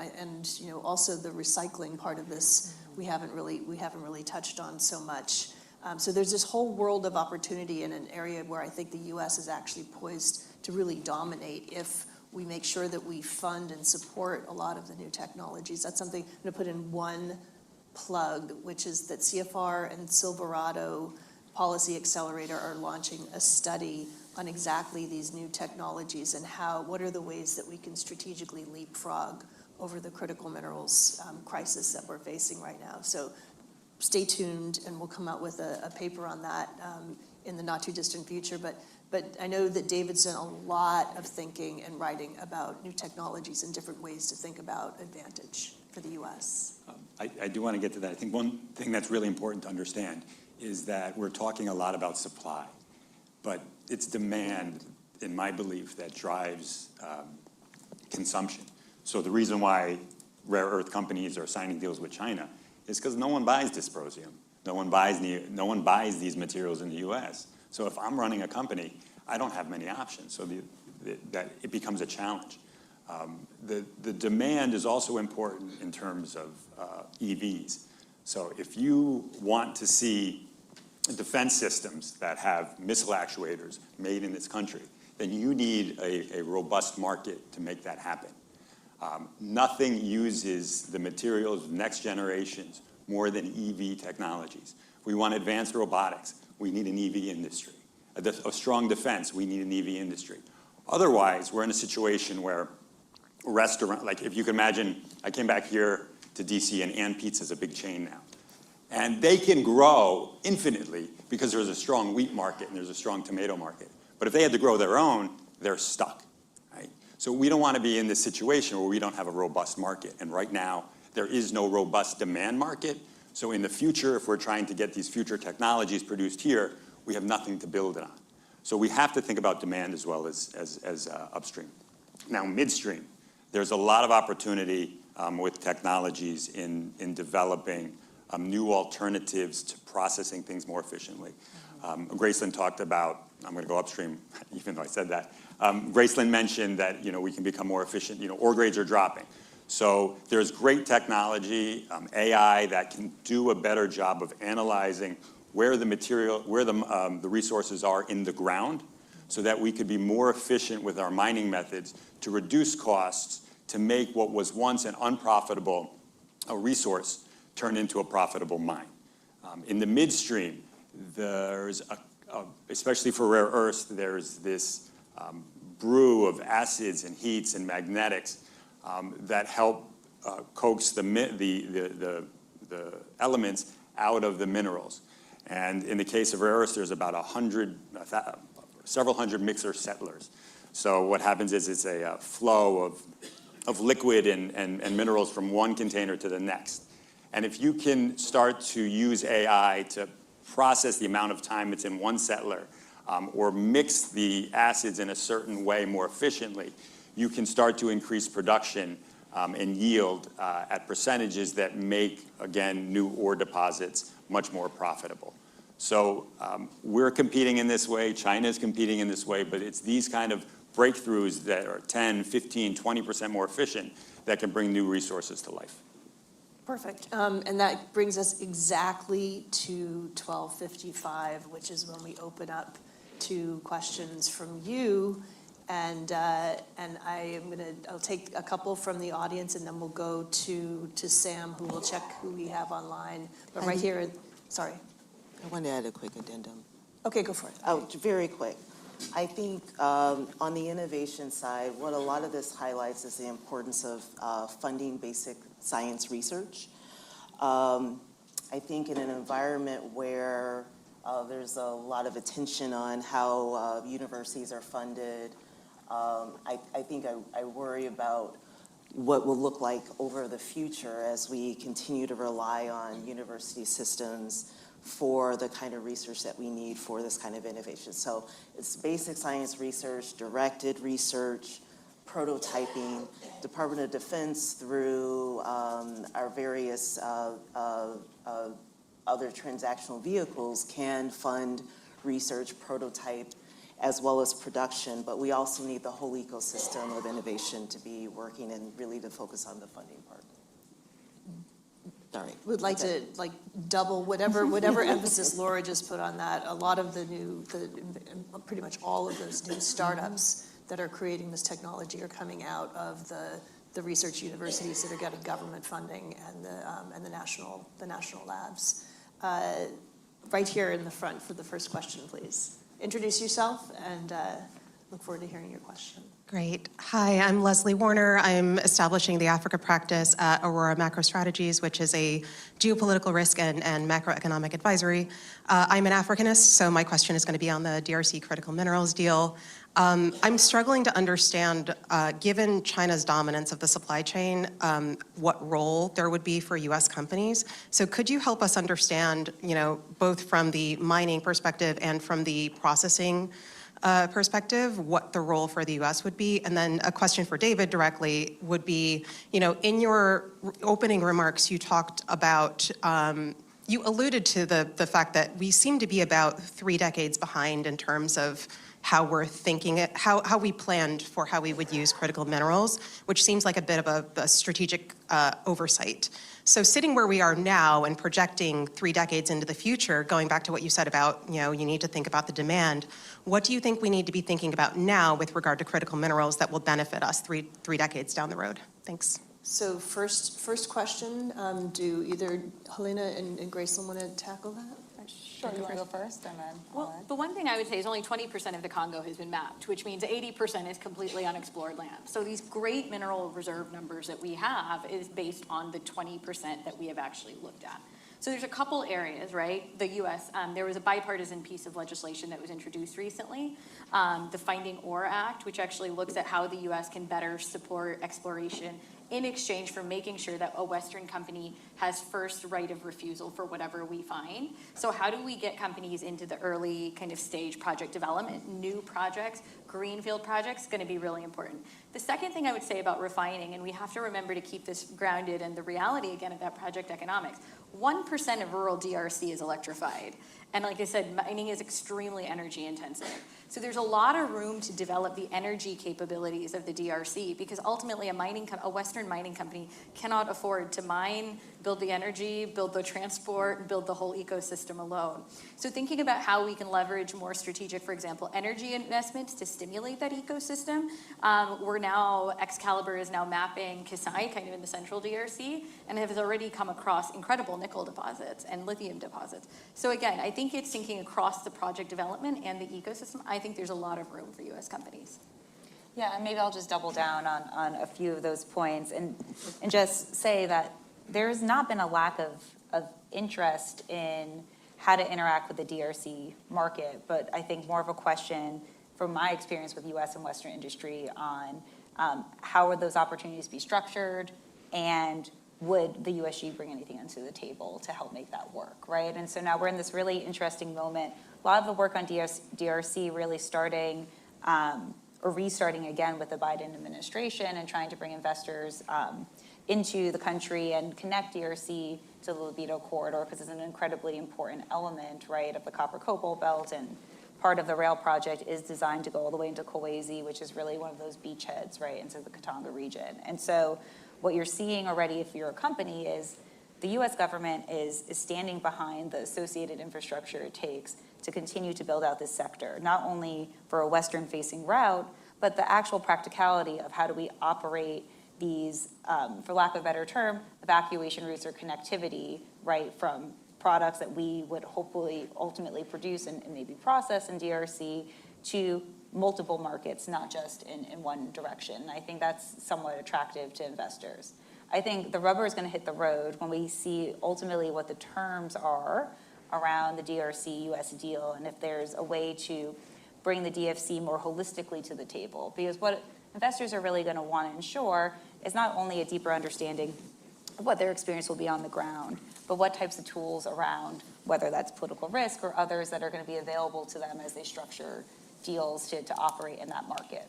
also the recycling part of this we haven't really touched on so much. So there's this whole world of opportunity in an area where I think the U.S. is actually poised to really dominate if we make sure that we fund and support a lot of the new technologies. That's something I'm going to put in one plug, which is that CFR and Silverado Policy Accelerator are launching a study on exactly these new technologies and what are the ways that we can strategically leapfrog over the critical minerals crisis that we're facing right now. So stay tuned, and we'll come out with a paper on that in the not too distant future. But I know that David's done a lot of thinking and writing about new technologies and different ways to think about advantage for the U.S. I do want to get to that. I think one thing that's really important to understand is that we're talking a lot about supply, but it's demand, in my belief, that drives consumption. So the reason why rare earth companies are signing deals with China is because no one buys dysprosium. No one buys these materials in the U.S. So if I'm running a company, I don't have many options. So that it becomes a challenge. The demand is also important in terms of EVs. So if you want to see defense systems that have missile actuators made in this country, then you need a robust market to make that happen. Nothing uses the materials of next generations more than EV technologies. If we want advanced robotics, we need an EV industry. A strong defense, we need an EV industry. Otherwise, we're in a situation where like if you can imagine, I came back here to DC and Pizza is a big chain now. And they can grow infinitely because there's a strong wheat market and there's a strong tomato market. But if they had to grow their own, they're stuck, right? So we don't want to be in this situation where we don't have a robust market. And right now, there is no robust demand market. So in the future, if we're trying to get these future technologies produced here, we have nothing to build it on. So we have to think about demand as well as upstream. Now, midstream, there's a lot of opportunity with technologies in developing new alternatives to processing things more efficiently. Gracelin talked about, I'm going to go upstream, even though I said that. Gracelin mentioned that we can become more efficient. Ore grades are dropping. So there's great technology, AI, that can do a better job of analyzing where the resources are in the ground, so that we could be more efficient with our mining methods to reduce costs, to make what was once an unprofitable resource turn into a profitable mine. In the midstream, there's, especially for rare earths, there's this brew of acids and heats and magnetics that help coax the elements out of the minerals. And in the case of rare earths, there's about several hundred mixer settlers. So what happens is it's a flow of liquid and minerals from one container to the next. And if you can start to use AI to process the amount of time it's in one settler, or mix the acids in a certain way more efficiently, you can start to increase production and yield at percentages that make, again, new ore deposits much more profitable. So we're competing in this way, China's competing in this way, but it's these kind of breakthroughs that are 10, 15, 20% more efficient that can bring new resources to life. Perfect. And that brings us exactly to 12:55, which is when we open up to questions from you. And I'll take a couple from the audience, and then we'll go to Sam, who will check who we have online. But right here, sorry. I want to add a quick addendum. Okay, go for it. Oh, very quick. I think on the innovation side, what a lot of this highlights is the importance of funding basic science research. I think in an environment where there's a lot of attention on how universities are funded, I think I worry about what will look like over the future as we continue to rely on university systems for the kind of research that we need for this kind of innovation. So it's basic science research, directed research, prototyping. Department of Defense through our various other transactional vehicles can fund research, prototype, as well as production, but we also need the whole ecosystem of innovation to be working and really to focus on the funding part. Sorry. Would like to double whatever emphasis Laura just put on that. A lot of pretty much all of those new startups that are creating this technology are coming out of the research universities that are getting government funding and the national labs. Right here in the front for the first question, please. Introduce yourself and look forward to hearing your question. Great. Hi, I'm Leslie Warner. I'm establishing the Africa practice at Aurora Macro Strategies, which is a geopolitical risk and macroeconomic advisory. I'm an Africanist, so my question is going to be on the DRC critical minerals deal. I'm struggling to understand, given China's dominance of the supply chain, what role there would be for U.S. companies. So could you help us understand, both from the mining perspective and from the processing perspective, what the role for the U.S. would be? And then a question for David directly would be, in your opening remarks, you talked about, you alluded to the fact that we seem to be about 3 decades behind in terms of how we're thinking it, how we planned for how we would use critical minerals, which seems like a bit of a strategic oversight. So sitting where we are now and projecting 3 decades into the future, going back to what you said about, you need to think about the demand, what do you think we need to be thinking about now with regard to critical minerals that will benefit us three decades down the road? Thanks. So first question, do either Helaina and Gracelin want to tackle that? Sure, you want to go first and then Well, the one thing I would say is only 20% of the Congo has been mapped, which means 80% is completely unexplored land. So these great mineral reserve numbers that we have is based on the 20% that we have actually looked at. So there's a couple areas, right? The U.S., there was a bipartisan piece of legislation that was introduced recently, the Finding Ore Act, which actually looks at how the U.S. can better support exploration in exchange for making sure that a Western company has first right of refusal for whatever we find. So how do we get companies into the early kind of stage project development? New projects, greenfield projects, going to be really important. The second thing I would say about refining, and we have to remember to keep this grounded in the reality again of that project economics, 1% of rural DRC is electrified. And like I said, mining is extremely energy intensive. So there's a lot of room to develop the energy capabilities of the DRC because ultimately a Western mining company cannot afford to mine, build the energy, build the transport, build the whole ecosystem alone. So thinking about how we can leverage more strategic, for example, energy investments to stimulate that ecosystem. Excalibur is now mapping Kasai, kind of in the central DRC, and has already come across incredible nickel deposits and lithium deposits. So again, I think it's thinking across the project development and the ecosystem. I think there's a lot of room for U.S. companies. Yeah, and maybe I'll just double down on a few of those points and just say that there's not been a lack of interest in how to interact with the DRC market, but I think more of a question from my experience with U.S. and Western industry on how would those opportunities be structured and would the USG bring anything onto the table to help make that work, right? And so now we're in this really interesting moment. A lot of the work on DRC really starting restarting again with the Biden administration and trying to bring investors into the country and connect DRC to the Libido corridor, because it's an incredibly important element, right, of the copper cobalt belt, and part of the rail project is designed to go all the way into Boise, which is really one of those beachheads, right, into the Katanga region. And so what you're seeing already, if you're a company, is the US government is standing behind the associated infrastructure it takes to continue to build out this sector, not only for a Western-facing route, but the actual practicality of how do we operate these, for lack of a better term, evacuation routes or connectivity, right, from products that we would hopefully ultimately produce and maybe process in DRC to multiple markets, not just in one direction. And I think that's somewhat attractive to investors. I think the rubber is going to hit the road when we see ultimately what the terms are around the DRC-US deal, and if there's a way to bring the DFC more holistically to the table. Because what investors are really going to want to ensure is not only a deeper understanding of what their experience will be on the ground, but what types of tools around, whether that's political risk or others that are going to be available to them as they structure deals to operate in that market.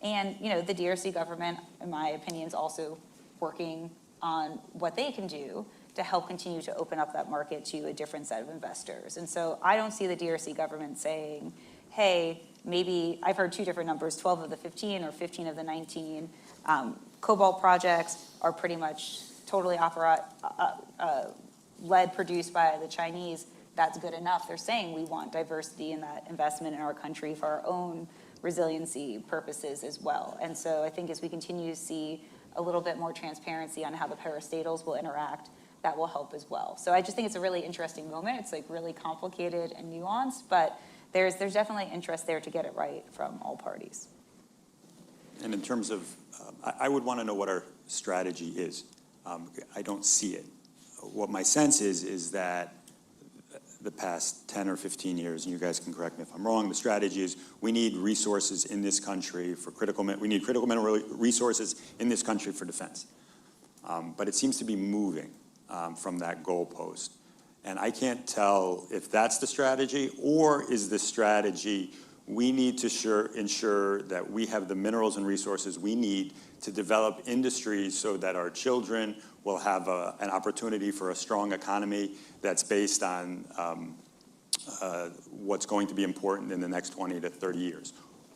And, you know, the DRC government, in my opinion, is also working on what they can do to help continue to open up that market to a different set of investors. And so I don't see the DRC government saying, hey, maybe, I've heard two different numbers, 12 of the 15 or 15 of the 19 cobalt projects are pretty much totally lead produced by the Chinese. That's good enough. They're saying we want diversity in that investment in our country for our own resiliency purposes as well. And so I think as we continue to see a little bit more transparency on how the parastatals will interact, that will help as well. So I just think it's a really interesting moment. It's like really complicated and nuanced, but there's definitely interest there to get it right from all parties. And in terms of, I would want to know what our strategy is. I don't see it. What my sense is that the past 10 or 15 years, and you guys can correct me if I'm wrong, the strategy is we need resources in this country for we need critical mineral resources in this country for defense. But it seems to be moving from that goalpost. And I can't tell if that's the strategy, or is the strategy we need to ensure that we have the minerals and resources we need to develop industries so that our children will have an opportunity for a strong economy that's based on what's going to be important in the next 20 to 30 years?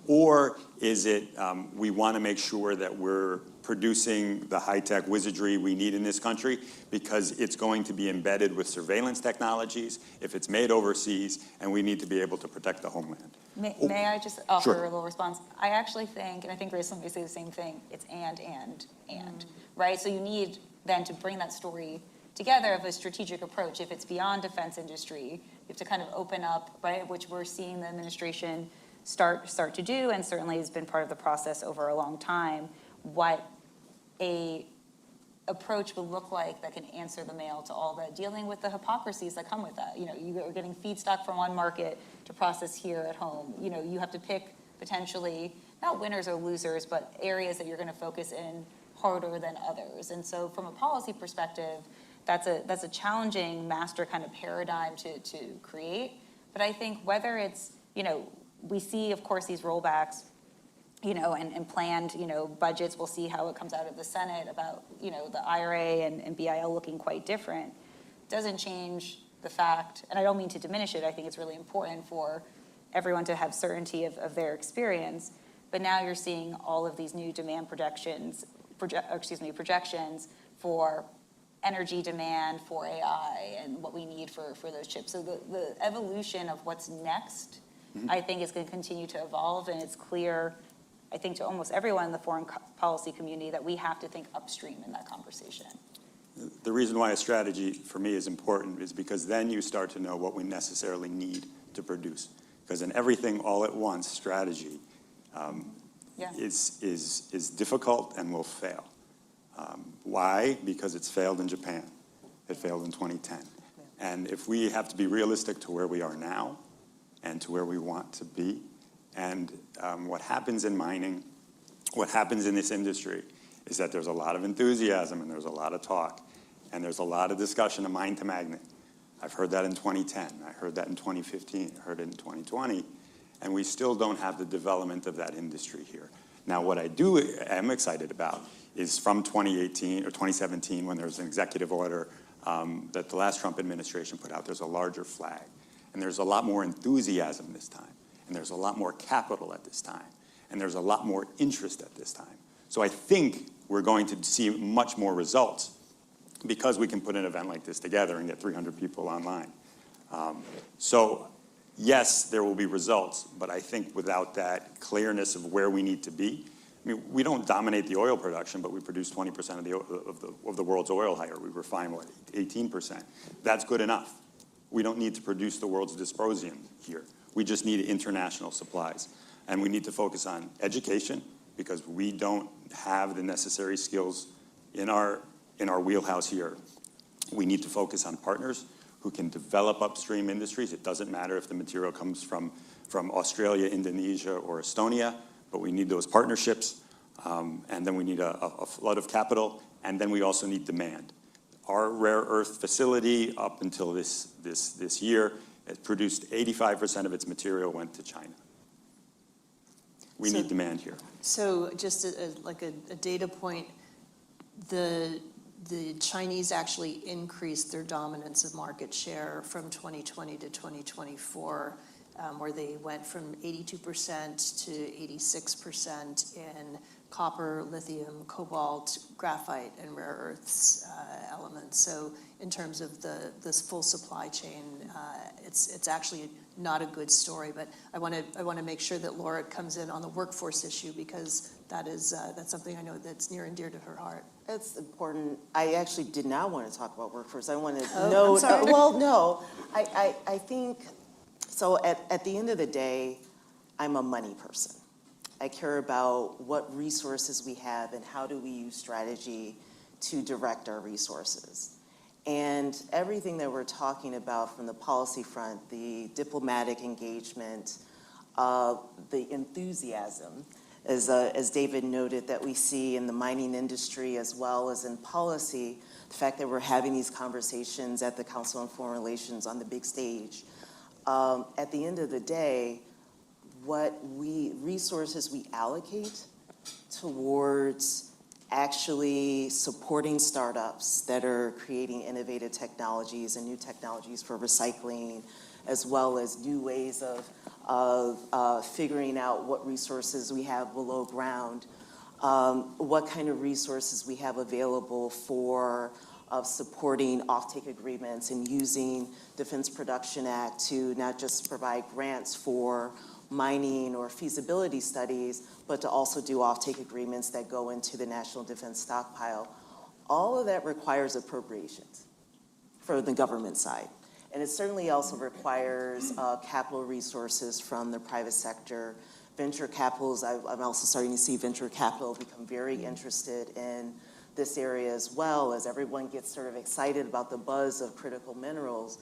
Or is it we want to make sure that we're producing the high-tech wizardry we need in this country because it's going to be embedded with surveillance technologies if it's made overseas, and we need to be able to protect the homeland? May I just offer Sure. a little response? I actually think, and I think Gracelin may say the same thing, it's and, right? So you need then to bring that story together of a strategic approach. If it's beyond defense industry, you have to kind of open up, right, which we're seeing the administration start to do, and certainly has been part of the process over a long time, what a approach would look like that can answer the mail to all the dealing with the hypocrisies that come with that. You know, you are getting feedstock from one market to process here at home. You know, you have to pick potentially, not winners or losers, but areas that you're going to focus in harder than others. And so from a policy perspective, that's a challenging master kind of paradigm to create. But I think whether it's, you know, we see, of course, these rollbacks, you know, and planned, you know, budgets. We'll see how it comes out of the Senate about, you know, the IRA and BIL looking quite different. Doesn't change the fact, and I don't mean to diminish it, I think it's really important for everyone to have certainty of their experience, but now you're seeing all of these new demand projections for energy demand, for AI, and what we need for those chips. So the evolution of what's next, I think, is going to continue to evolve, and it's clear, I think, to almost everyone in the foreign policy community that we have to think upstream in that conversation. The reason why a strategy for me is important is because then you start to know what we necessarily need to produce. Because in everything all at once strategy is difficult and will fail. Why? Because it's failed in Japan. It failed in 2010. And if we have to be realistic to where we are now and to where we want to be, and what happens in mining, what happens in this industry is that there's a lot of enthusiasm and there's a lot of talk and there's a lot of discussion of mine to magnet. I've heard that in 2010. I heard that in 2015. I heard it in 2020. and we still don't have the development of that industry here. Now, what I am excited about is from 2018 or 2017, when there was an executive order that the last Trump administration put out, there's a larger flag. And there's a lot more enthusiasm this time. And there's a lot more capital at this time. And there's a lot more interest at this time. So I think we're going to see much more results because we can put an event like this together and get 300 people online. So yes, there will be results, but I think without that clearness of where we need to be, I mean, we don't dominate the oil production, but we produce 20% of the world's oil hire. We refine, 18%. That's good enough. We don't need to produce the world's dysprosium here. We just need international supplies. And we need to focus on education because we don't have the necessary skills in our wheelhouse here. We need to focus on partners who can develop upstream industries. It doesn't matter if the material comes from Australia, Indonesia, or Estonia, but we need those partnerships, and then we need a flood of capital, and then we also need demand. Our rare earth facility, up until this year, it produced 85% of its material went to China. We need demand here. So just like a data point, the Chinese actually increased their dominance of market share from 2020 to 2024, where they went from 82% to 86% in copper, lithium, cobalt, graphite, and rare earths elements. So in terms of this full supply chain, it's actually not a good story. But I want to make sure that Laura comes in on the workforce issue because that's something I know that's near and dear to her heart. That's important. I actually did not want to talk about workforce. I wanted to I'm sorry. well, no. I think, so at the end of the day, I'm a money person. I care about what resources we have and how do we use strategy to direct our resources. And everything that we're talking about from the policy front, the diplomatic engagement, the enthusiasm, as David noted, that we see in the mining industry as well as in policy, the fact that we're having these conversations at the Council on Foreign Relations on the big stage. At the end of the day, what resources we allocate towards actually supporting startups that are creating innovative technologies and new technologies for recycling, as well as new ways of figuring out what resources we have below ground, what kind of resources we have available for supporting offtake agreements and using Defense Production Act to not just provide grants for mining or feasibility studies, but to also do offtake agreements that go into the National Defense Stockpile. All of that requires appropriations for the government side. And it certainly also requires capital resources from the private sector. Venture capitals, I'm also starting to see venture capital become very interested in this area as well, as everyone gets sort of excited about the buzz of critical minerals.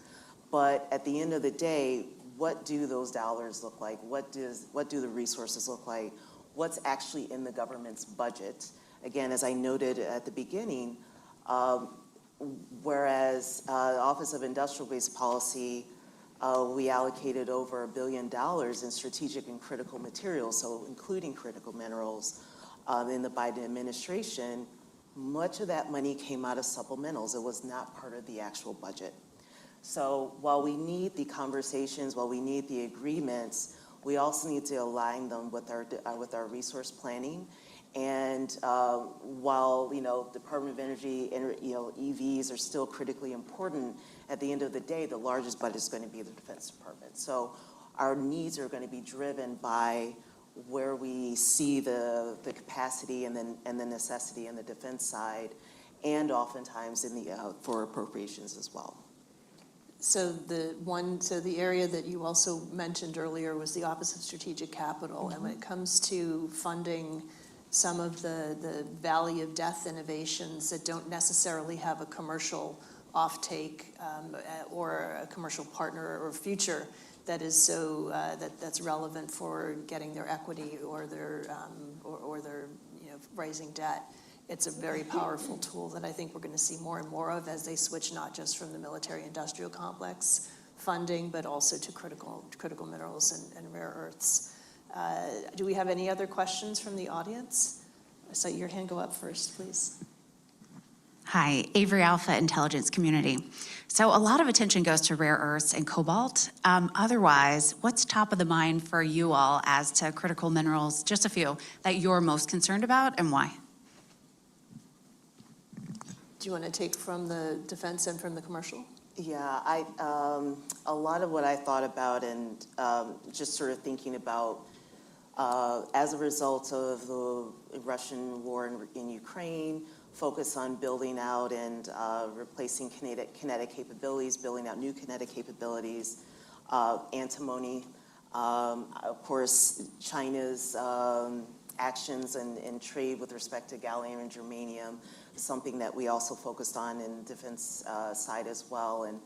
But at the end of the day, what do those dollars look like? What do the resources look like? What's actually in the government's budget? Again, as I noted at the beginning, whereas the Office of Industrial Base Policy, we allocated over $1 billion in strategic and critical materials, so including critical minerals, in the Biden administration, much of that money came out of supplementals. It was not part of the actual budget. So while we need the conversations, while we need the agreements, we also need to align them with our resource planning. And while Department of Energy and EVs are still critically important, at the end of the day, the largest budget is going to be the Defense Department. So our needs are going to be driven by where we see the capacity and the necessity in the defense side, and oftentimes in for appropriations as well. So the area that you also mentioned earlier was the Office of Strategic Capital. And when it comes to funding some of the valley of death innovations that don't necessarily have a commercial offtake or a commercial partner or future that is that's relevant for getting their equity or their raising debt. It's a very powerful tool that I think we're going to see more and more of as they switch not just from the military-industrial complex funding, but also to critical minerals and rare earths. Do we have any other questions from the audience? I saw your hand go up first, please. Hi, Avery Alpha Intelligence Community. So a lot of attention goes to rare earths and cobalt. Otherwise, what's top of the mind for you all as to critical minerals, just a few, that you're most concerned about and why? Do you want to take from the defense and from the commercial? Yeah, a lot of what I thought about and just sort of thinking about as a result of the Russian war in Ukraine, focus on building out and replacing kinetic capabilities, building out new kinetic capabilities, antimony, of course, China's actions and trade with respect to gallium and germanium, something that we also focused on in the defense side as well, and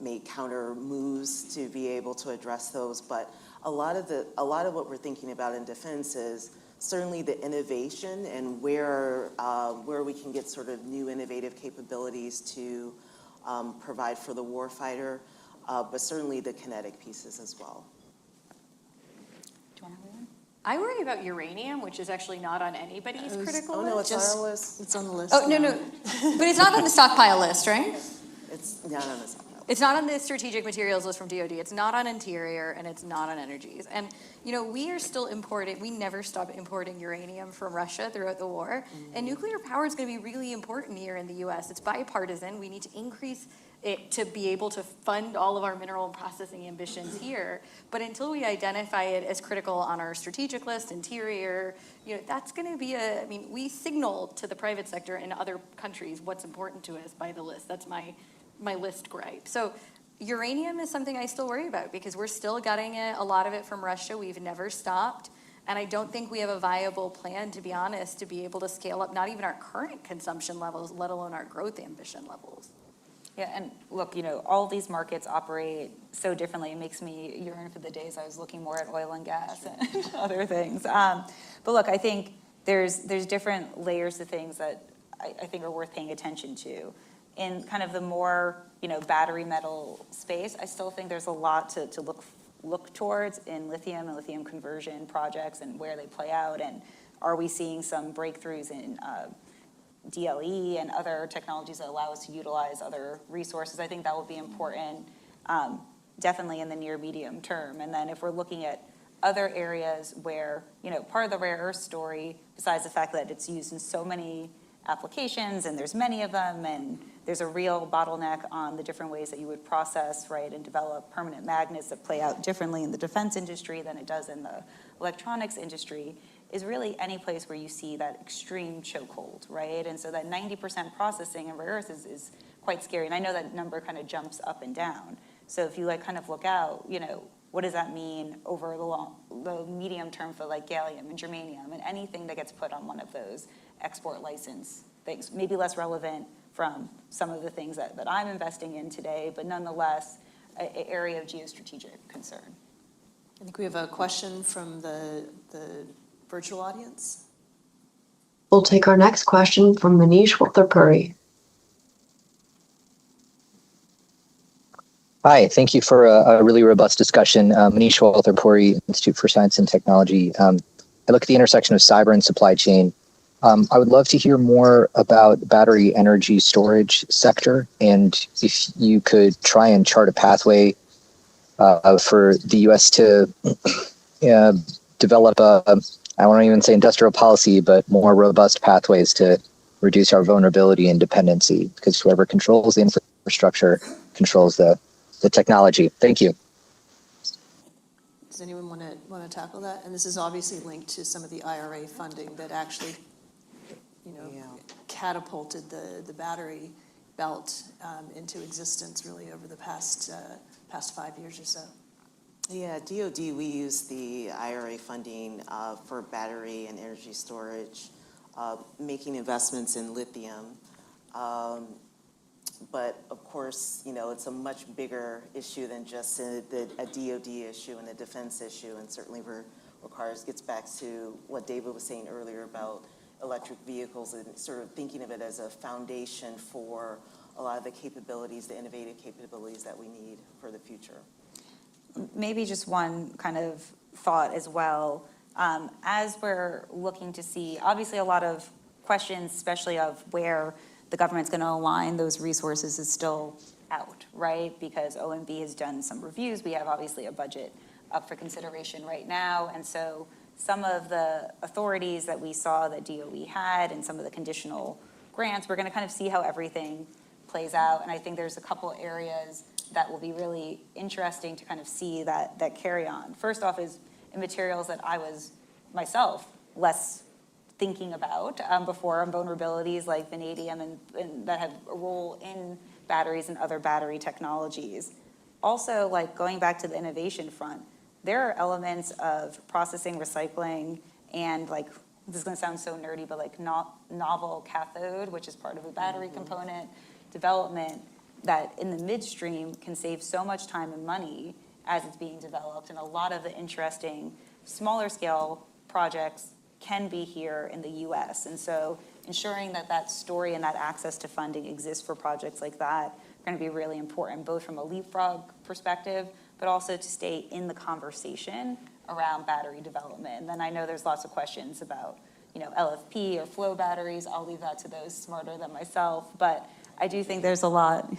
made counter moves to be able to address those. But a lot of what we're thinking about in defense is certainly the innovation and where we can get sort of new innovative capabilities to provide for the warfighter, but certainly the kinetic pieces as well. Do you want to weigh in? I worry about uranium, which is actually not on anybody's critical list. No, it's on our list. It's on the list. Oh, no. But it's not on the stockpile list, right? It's not on this. It's not on the strategic materials list from DoD. It's not on interior, and it's not on energies. And, we are still importing. We never stop importing uranium from Russia throughout the war. Mm-hmm. And nuclear power is going to be really important here in the U.S. It's bipartisan. We need to increase it to be able to fund all of our mineral and processing ambitions here. But until we identify it as critical on our strategic list, interior, that's going to be we signal to the private sector in other countries what's important to us by the list. That's my list gripe. So uranium is something I still worry about because we're still getting a lot of it from Russia. We've never stopped. And I don't think we have a viable plan, to be honest, to be able to scale up not even our current consumption levels, let alone our growth ambition levels. Yeah, and look, all these markets operate so differently. It makes me yearn for the days I was looking more at oil and gas and other things. But look, I think there's different layers to things that I think are worth paying attention to. In kind of the more, battery metal space, I still think there's a lot to look towards in lithium and lithium conversion projects and where they play out. And are we seeing some breakthroughs in DLE and other technologies that allow us to utilize other resources? I think that will be important, definitely in the near medium term. And then if we're looking at other areas where, part of the rare earth story, besides the fact that it's used in so many applications and there's many of them and there's a real bottleneck on the different ways that you would process, right, and develop permanent magnets that play out differently in the defense industry than it does in the electronics industry, is really any place where you see that extreme chokehold, right? And so that 90% processing in rare earths is quite scary. And I know that number kind of jumps up and down. So if you kind of look out, what does that mean over the medium term for like gallium and germanium and anything that gets put on one of those export license things? Maybe less relevant from some of the things that I'm investing in today, but nonetheless, an area of geostrategic concern. I think we have a question from the virtual audience. We'll take our next question from Manish Waltherpuri. Hi, thank you for a really robust discussion. Manish Waltherpuri, Institute for Science and Technology. I look at the intersection of cyber and supply chain. I would love to hear more about the battery energy storage sector, and if you could try and chart a pathway for the U.S. to develop I won't even say industrial policy, but more robust pathways to reduce our vulnerability and dependency, because whoever controls the infrastructure controls the technology. Thank you. Does anyone want to tackle that? And this is obviously linked to some of the IRA funding that actually, catapulted the battery belt into existence really over the past 5 years or so. Yeah, DoD, we use the IRA funding for battery and energy storage, making investments in lithium. But of course, it's a much bigger issue than just a DoD issue and a defense issue, and certainly gets back to what David was saying earlier about electric vehicles and sort of thinking of it as a foundation for a lot of the capabilities, the innovative capabilities that we need for the future. Maybe just one kind of thought as well. As we're looking to see, obviously a lot of questions, especially of where the government's going to align those resources, is still out, right? Because OMB has done some reviews. We have obviously a budget up for consideration right now. And so some of the authorities that we saw that DOE had and some of the conditional grants, we're going to kind of see how everything plays out. And I think there's a couple areas that will be really interesting to kind of see that carry on. First off is in materials that I was myself less thinking about before, on vulnerabilities like vanadium and that have a role in batteries and other battery technologies. Also, like going back to the innovation front, there are elements of processing, recycling, and like, this is gonna sound so nerdy, but like novel cathode, which is part of a battery component development, that in the midstream can save so much time and money as it's being developed. And a lot of the interesting smaller scale projects can be here in the US. And so ensuring that that story and that access to funding exists for projects like that are going to be really important, both from a leapfrog perspective, but also to stay in the conversation around battery development. And then I know there's lots of questions about, you know, LFP or flow batteries. I'll leave that to those smarter than myself. But I do think there's a lot,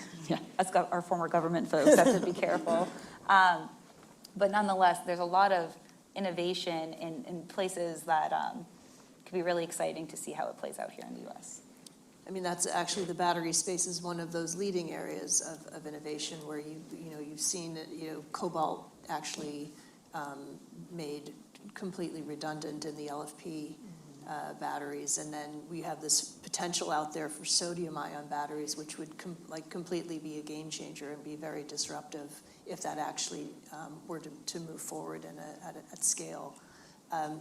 us our former government folks have to be careful. But nonetheless, there's a lot of innovation in places that could be really exciting to see how it plays out here in the U.S. I mean, that's actually, the battery space is one of those leading areas of innovation where you've seen, cobalt actually made completely redundant in the LFP batteries. And then we have this potential out there for sodium-ion batteries, which would completely be a game changer and be very disruptive if that actually were to move forward at scale.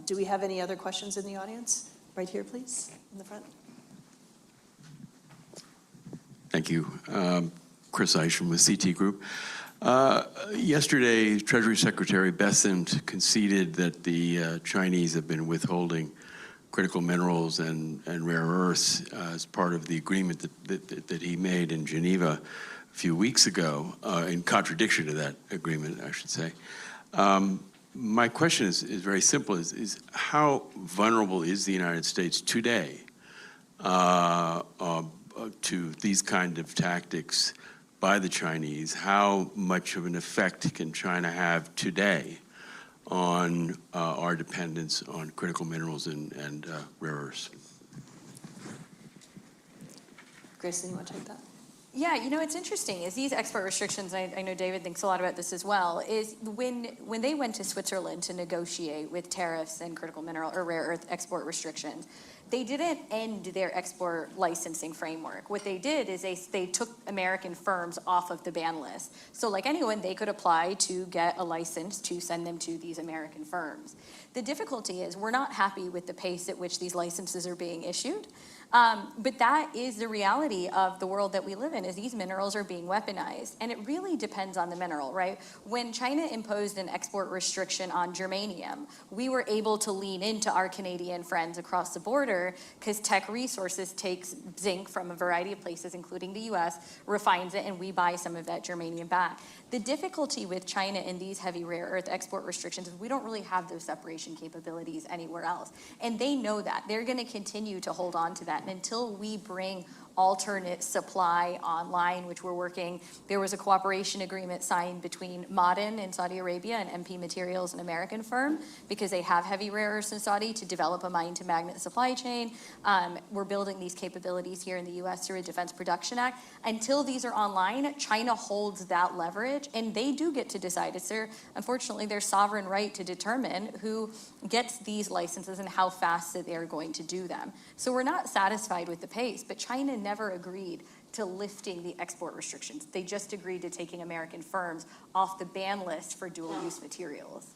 Do we have any other questions in the audience? Right here, please, in the front. Thank you. Chris Isham with CT Group. Yesterday, Treasury Secretary Bessent conceded that the Chinese have been withholding critical minerals and rare earths as part of the agreement that he made in Geneva a few weeks ago, in contradiction to that agreement, I should say. My question is very simple, is how vulnerable is the United States today to these kind of tactics by the Chinese? How much of an effect can China have today on our dependence on critical minerals and rare earths? Gracelin, you want to take that? Yeah, it's interesting is these export restrictions, I know David thinks a lot about this as well, is when they went to Switzerland to negotiate with tariffs and critical mineral or rare earth export restrictions, they didn't end their export licensing framework. What they did is they took American firms off of the ban list. So like anyone, they could apply to get a license to send them to these American firms. The difficulty is we're not happy with the pace at which these licenses are being issued. But that is the reality of the world that we live in, is these minerals are being weaponized. And it really depends on the mineral, right? When China imposed an export restriction on germanium, we were able to lean into our Canadian friends across the border because Tech Resources takes zinc from a variety of places, including the US, refines it, and we buy some of that germanium back. The difficulty with China in these heavy rare earth export restrictions is we don't really have those separation capabilities anywhere else. And they know that. They're going to continue to hold on to that. And until we bring alternate supply online, which we're working, there was a cooperation agreement signed between Ma'aden in Saudi Arabia and MP Materials, an American firm, because they have heavy rare earths in Saudi, to develop a mine-to-magnet supply chain. We're building these capabilities here in the U.S. through a Defense Production Act. Until these are online, China holds that leverage, and they do get to decide. It's unfortunately, their sovereign right to determine who gets these licenses and how fast that they're going to do them. So we're not satisfied with the pace, but China never agreed to lifting the export restrictions. They just agreed to taking American firms off the ban list for dual-use materials.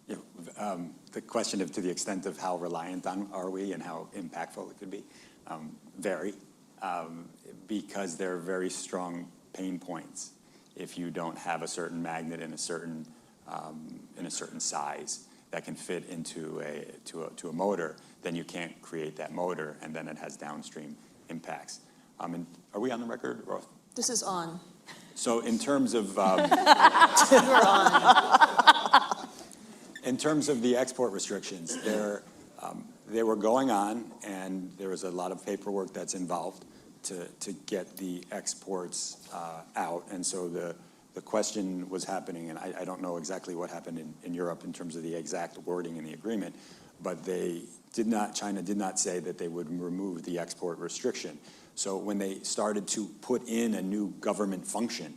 The question of to the extent of how reliant on are we and how impactful it could be vary because there are very strong pain points. If you don't have a certain magnet in a certain size that can fit into a motor, then you can't create that motor, and then it has downstream impacts. And Are we on the record? Or? This is on. So in terms of We're on. in terms of the export restrictions, they were going on, and there was a lot of paperwork that's involved to get the exports out. And so the question was happening, and I don't know exactly what happened in Europe in terms of the exact wording in the agreement, but China did not say that they would remove the export restriction. So when they started to put in a new government function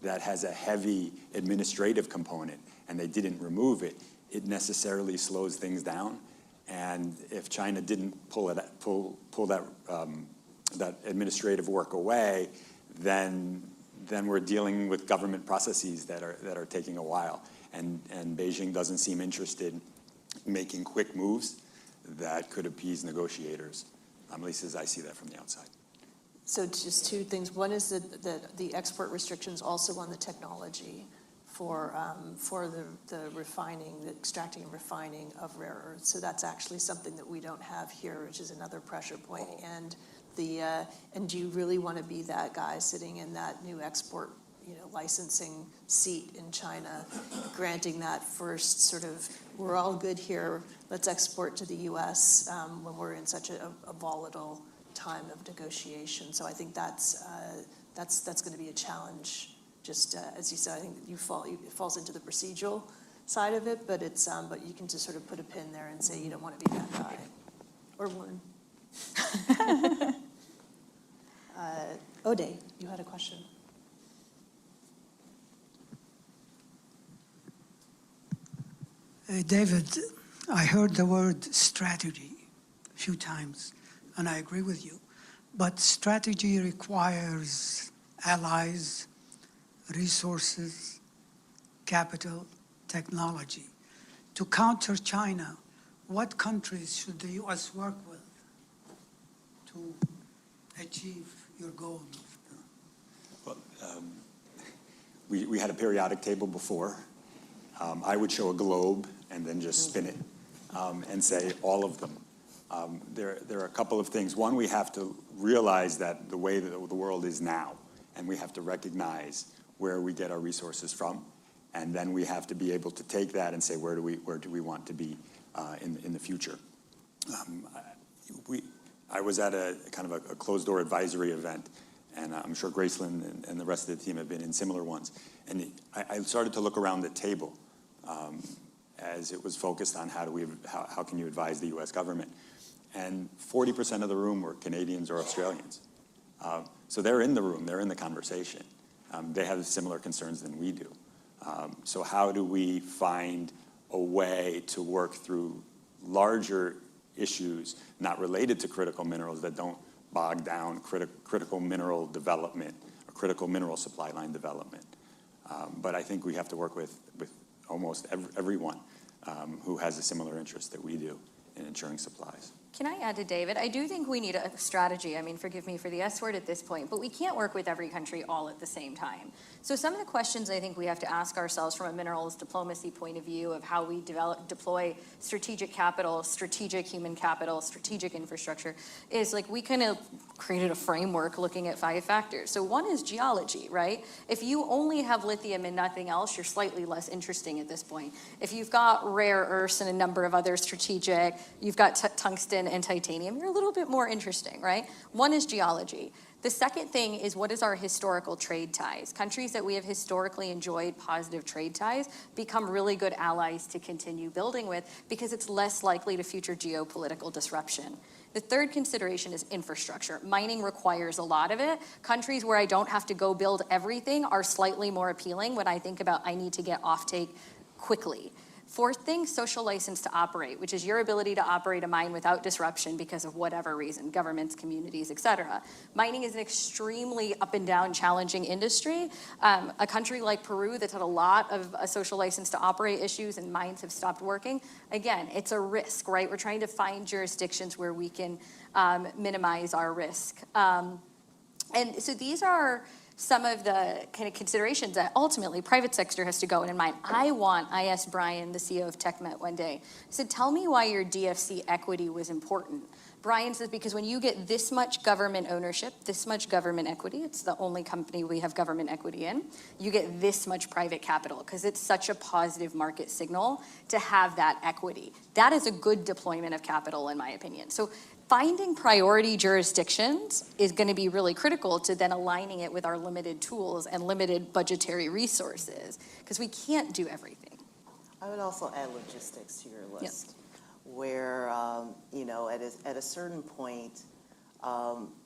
that has a heavy administrative component, and they didn't remove it, it necessarily slows things down. And if China didn't pull that administrative work away, then we're dealing with government processes that are taking a while. And Beijing doesn't seem interested in making quick moves that could appease negotiators, at least as I see that from the outside. So just two things. One is the export restrictions also on the technology for the refining, the extracting and refining of rare earths. So that's actually something that we don't have here, which is another pressure point. And do you really want to be that guy sitting in that new export, licensing seat in China, granting that first sort of, we're all good here, let's export to the U.S. When we're in such a volatile time of negotiation. So I think that's going to be a challenge. Just as you said, I think it falls into the procedural side of it, but but you can just sort of put a pin there and say you don't want to be that guy or woman. Ode, you had a question. David, I heard the word strategy a few times, and I agree with you. But strategy requires allies, resources, capital, technology. To counter China, what countries should the U.S. work with to achieve your goals? Well, we had a periodic table before. I would show a globe and then just spin it and say all of them. There are a couple of things. One, we have to realize that the way that the world is now, and we have to recognize where we get our resources from, and then we have to be able to take that and say where do we want to be in the future. I was at a kind of a closed-door advisory event, and I'm sure Gracelin and the rest of the team have been in similar ones. And I started to look around the table as it was focused on how can you advise the U.S. government. And 40% of the room were Canadians or Australians. So they're in the room, they're in the conversation. They have similar concerns than we do. So how do we find a way to work through larger issues not related to critical minerals that don't bog down critical mineral development or critical mineral supply line development? But I think we have to work with almost everyone who has a similar interest that we do in ensuring supplies. Can I add to David? I do think we need a strategy. I mean, forgive me for the S word at this point, but we can't work with every country all at the same time. So some of the questions I think we have to ask ourselves from a minerals diplomacy point of view of how we deploy strategic capital, strategic human capital, strategic infrastructure is like we kind of created a framework looking at 5 factors. So one is geology, right? If you only have lithium and nothing else, you're slightly less interesting at this point. If you've got rare earths and a number of other strategic, you've got tungsten and titanium, you're a little bit more interesting, right? One is geology. The second thing is what is our historical trade ties? Countries that we have historically enjoyed positive trade ties become really good allies to continue building with because it's less likely to future geopolitical disruption. The third consideration is infrastructure. Mining requires a lot of it. Countries where I don't have to go build everything are slightly more appealing when I think about I need to get offtake quickly. Fourth thing, social license to operate, which is your ability to operate a mine without disruption because of whatever reason, governments, communities, et cetera. Mining is an extremely up and down challenging industry. A country like Peru that's had a lot of social license to operate issues and mines have stopped working, again, it's a risk, right? We're trying to find jurisdictions where we can minimize our risk. And so these are some of the kind of considerations that ultimately private sector has to go in mind. I asked Brian, the CEO of TechMet one day, I said, tell me why your DFC equity was important. Brian says, because when you get this much government ownership, this much government equity, it's the only company we have government equity in, you get this much private capital, because it's such a positive market signal to have that equity. That is a good deployment of capital, in my opinion. So finding priority jurisdictions is going to be really critical to then aligning it with our limited tools and limited budgetary resources, because we can't do everything. I would also add logistics to your list, where, you know, at a certain point,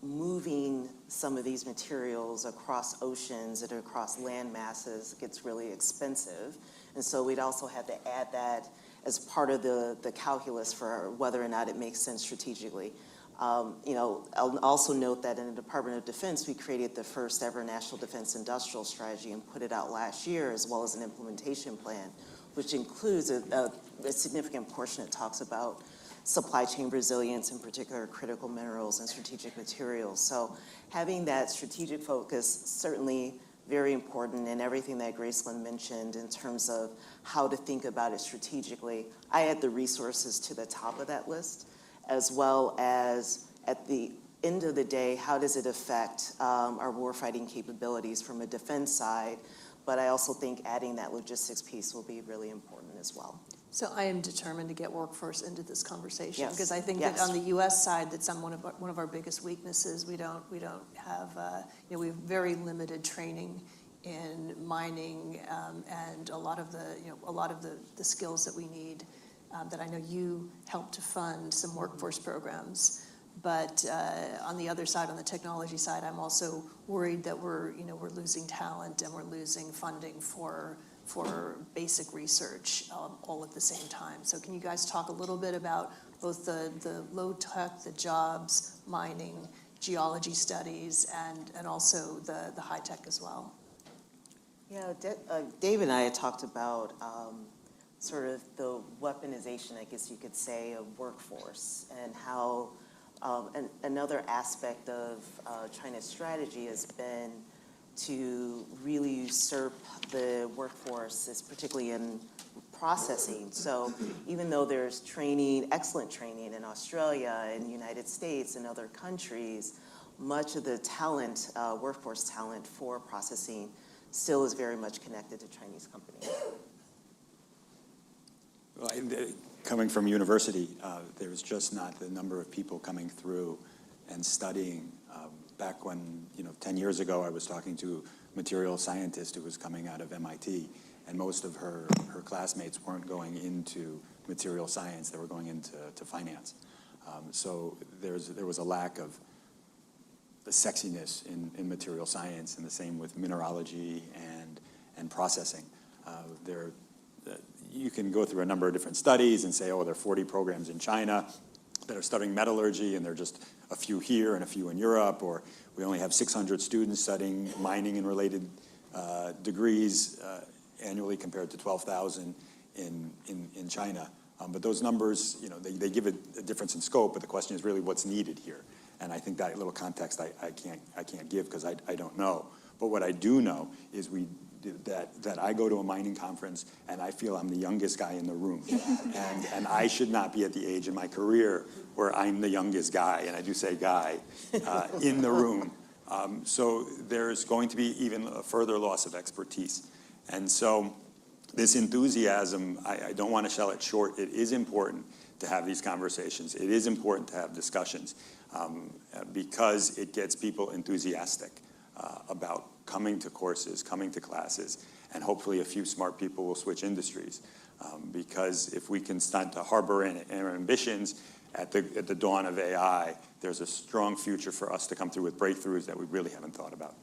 moving some of these materials across oceans and across land masses gets really expensive. And so we'd also have to add that as part of the calculus for whether or not it makes sense strategically. You know, I'll also note that in the Department of Defense, we created the first ever National Defense Industrial Strategy and put it out last year, as well as an implementation plan, which includes a significant portion that talks about supply chain resilience, in particular critical minerals and strategic materials. So having that strategic focus, certainly very important, and everything that Gracelin mentioned in terms of how to think about it strategically. I add the resources to the top of that list, as well as at the end of the day, how does it affect our warfighting capabilities from a defense side? But I also think adding that logistics piece will be really important as well. So I am determined to get workforce into this conversation, Yes. because I think that on the U.S. side, that's one of our biggest weaknesses. We don't have, you know, we have very limited training in mining and a lot of the skills that we need. That I know you helped to fund some workforce programs, but on the other side, on the technology side, I'm also worried that we're losing talent and we're losing funding for basic research all at the same time. So can you guys talk a little bit about both the low tech, the jobs, mining, geology studies, and also the high tech as well? Yeah, Dave and I had talked about sort of the weaponization, I guess you could say, of workforce, and how another aspect of China's strategy has been to really usurp the workforce, particularly in processing. So even though there's training, excellent training in Australia and the United States and other countries, much of the talent, workforce talent for processing still is very much connected to Chinese companies. Well, coming from university, there's just not the number of people coming through and studying. Back when, 10 years ago, I was talking to a material scientist who was coming out of MIT, and most of her classmates weren't going into material science, they were going into finance. So there was a lack of the sexiness in material science, and the same with mineralogy and processing. You can go through a number of different studies and say, oh, there are 40 programs in China that are studying metallurgy, and there are just a few here and a few in Europe, or we only have 600 students studying mining and related degrees annually compared to 12,000 in China. But those numbers, they give a difference in scope, but the question is really what's needed here. And I think that little context I can't give because I don't know. But what I do know is that I go to a mining conference and I feel I'm the youngest guy in the room. and I should not be at the age in my career where I'm the youngest guy, and I do say guy, in the room. So there's going to be even a further loss of expertise. And so this enthusiasm, I don't want to sell it short. It is important to have these conversations. It is important to have discussions because it gets people enthusiastic about coming to courses, coming to classes, and hopefully a few smart people will switch industries. Because if we can start to harbor our ambitions at the dawn of AI, there's a strong future for us to come through with breakthroughs that we really haven't thought about.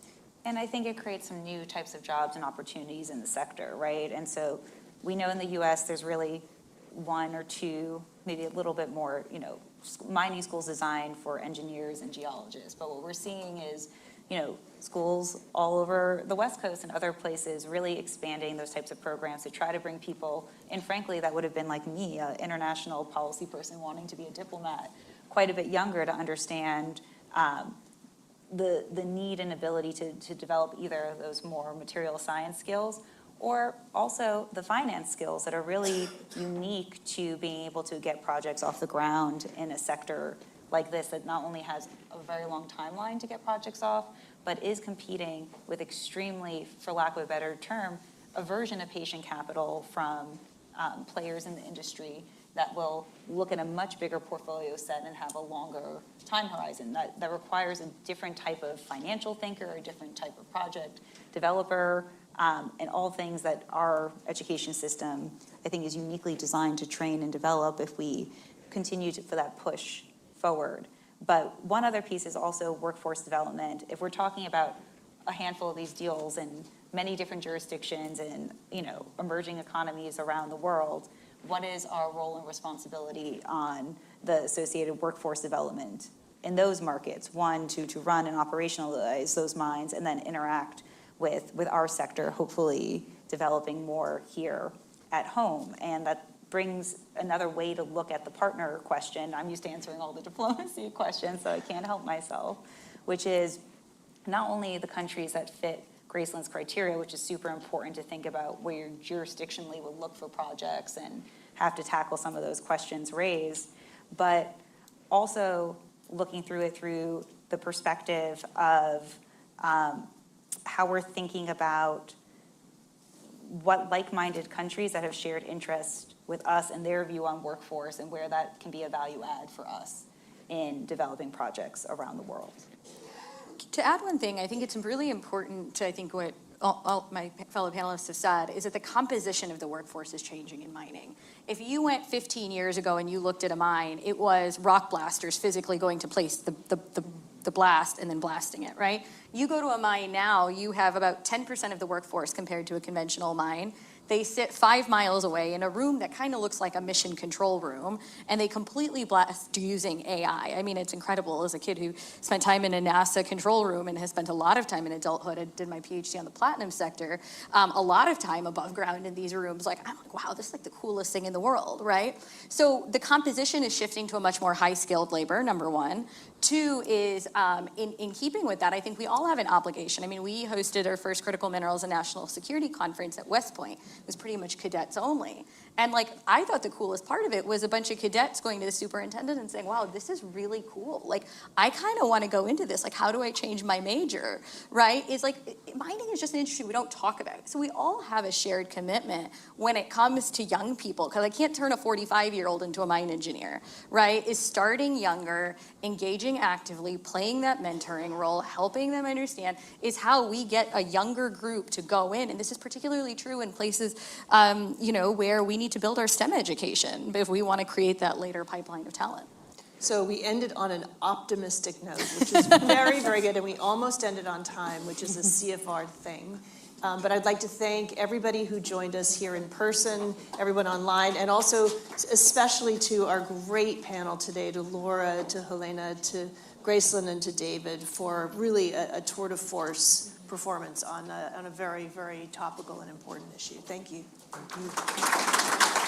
And I think it creates some new types of jobs and opportunities in the sector, right? And so we know in the US there's really one or two, maybe a little bit more, mining schools designed for engineers and geologists. But what we're seeing is, schools all over the West Coast and other places really expanding those types of programs to try to bring people, and frankly, that would have been like me, an international policy person wanting to be a diplomat, quite a bit younger, to understand the need and ability to develop either of those more material science skills, or also the finance skills that are really unique to being able to get projects off the ground in a sector like this that not only has a very long timeline to get projects off, but is competing with extremely, for lack of a better term, a version of patient capital from players in the industry that will look at a much bigger portfolio set and have a longer time horizon. That requires a different type of financial thinker, a different type of project developer, and all things that our education system, I think, is uniquely designed to train and develop if we continue for that push forward. But one other piece is also workforce development. If we're talking about a handful of these deals in many different jurisdictions and emerging economies around the world, what is our role and responsibility on the associated workforce development in those markets? One, to run and operationalize those mines and then interact with our sector, hopefully developing more here at home. And that brings another way to look at the partner question. I'm used to answering all the diplomacy questions, so I can't help myself, which is not only the countries that fit Gracelin's criteria, which is super important to think about where you jurisdictionally would look for projects and have to tackle some of those questions raised, but also looking through it through the perspective of how we're thinking about what like-minded countries that have shared interest with us and their view on workforce and where that can be a value add for us in developing projects around the world. To add one thing, I think it's really important to, I think what all my fellow panelists have said, is that the composition of the workforce is changing in mining. If you went 15 years ago and you looked at a mine, it was rock blasters physically going to place the blast and then blasting it, right? You go to a mine now, you have about 10% of the workforce compared to a conventional mine. They sit 5 miles away in a room that kind of looks like a mission control room, and they completely blast using AI. I mean, it's incredible. As a kid who spent time in a NASA control room and has spent a lot of time in adulthood, I did my PhD on the platinum sector, a lot of time above ground in these rooms. I'm like, wow, this is like the coolest thing in the world, right? So the composition is shifting to a much more high-skilled labor, number one. Two is, in keeping with that, I think we all have an obligation. I mean, we hosted our first Critical Minerals and National Security Conference at West Point. It was pretty much cadets only. And I thought the coolest part of it was a bunch of cadets going to the superintendent and saying, wow, this is really cool. I kind of want to go into this. How do I change my major, right? It's mining is just an industry we don't talk about. So we all have a shared commitment when it comes to young people, because I can't turn a 45-year-old into a mine engineer, right? Is starting younger, engaging actively, playing that mentoring role, helping them understand is how we get a younger group to go in. And this is particularly true in places, where we need to build our STEM education if we want to create that later pipeline of talent. So we ended on an optimistic note, which is very, very good, and we almost ended on time, which is a CFR thing. But I'd like to thank everybody who joined us here in person, everyone online, and also especially to our great panel today, to Laura, to Helaina, to Gracelin, and to David for really a tour de force performance on a very, very topical and important issue. Thank you. Thank you.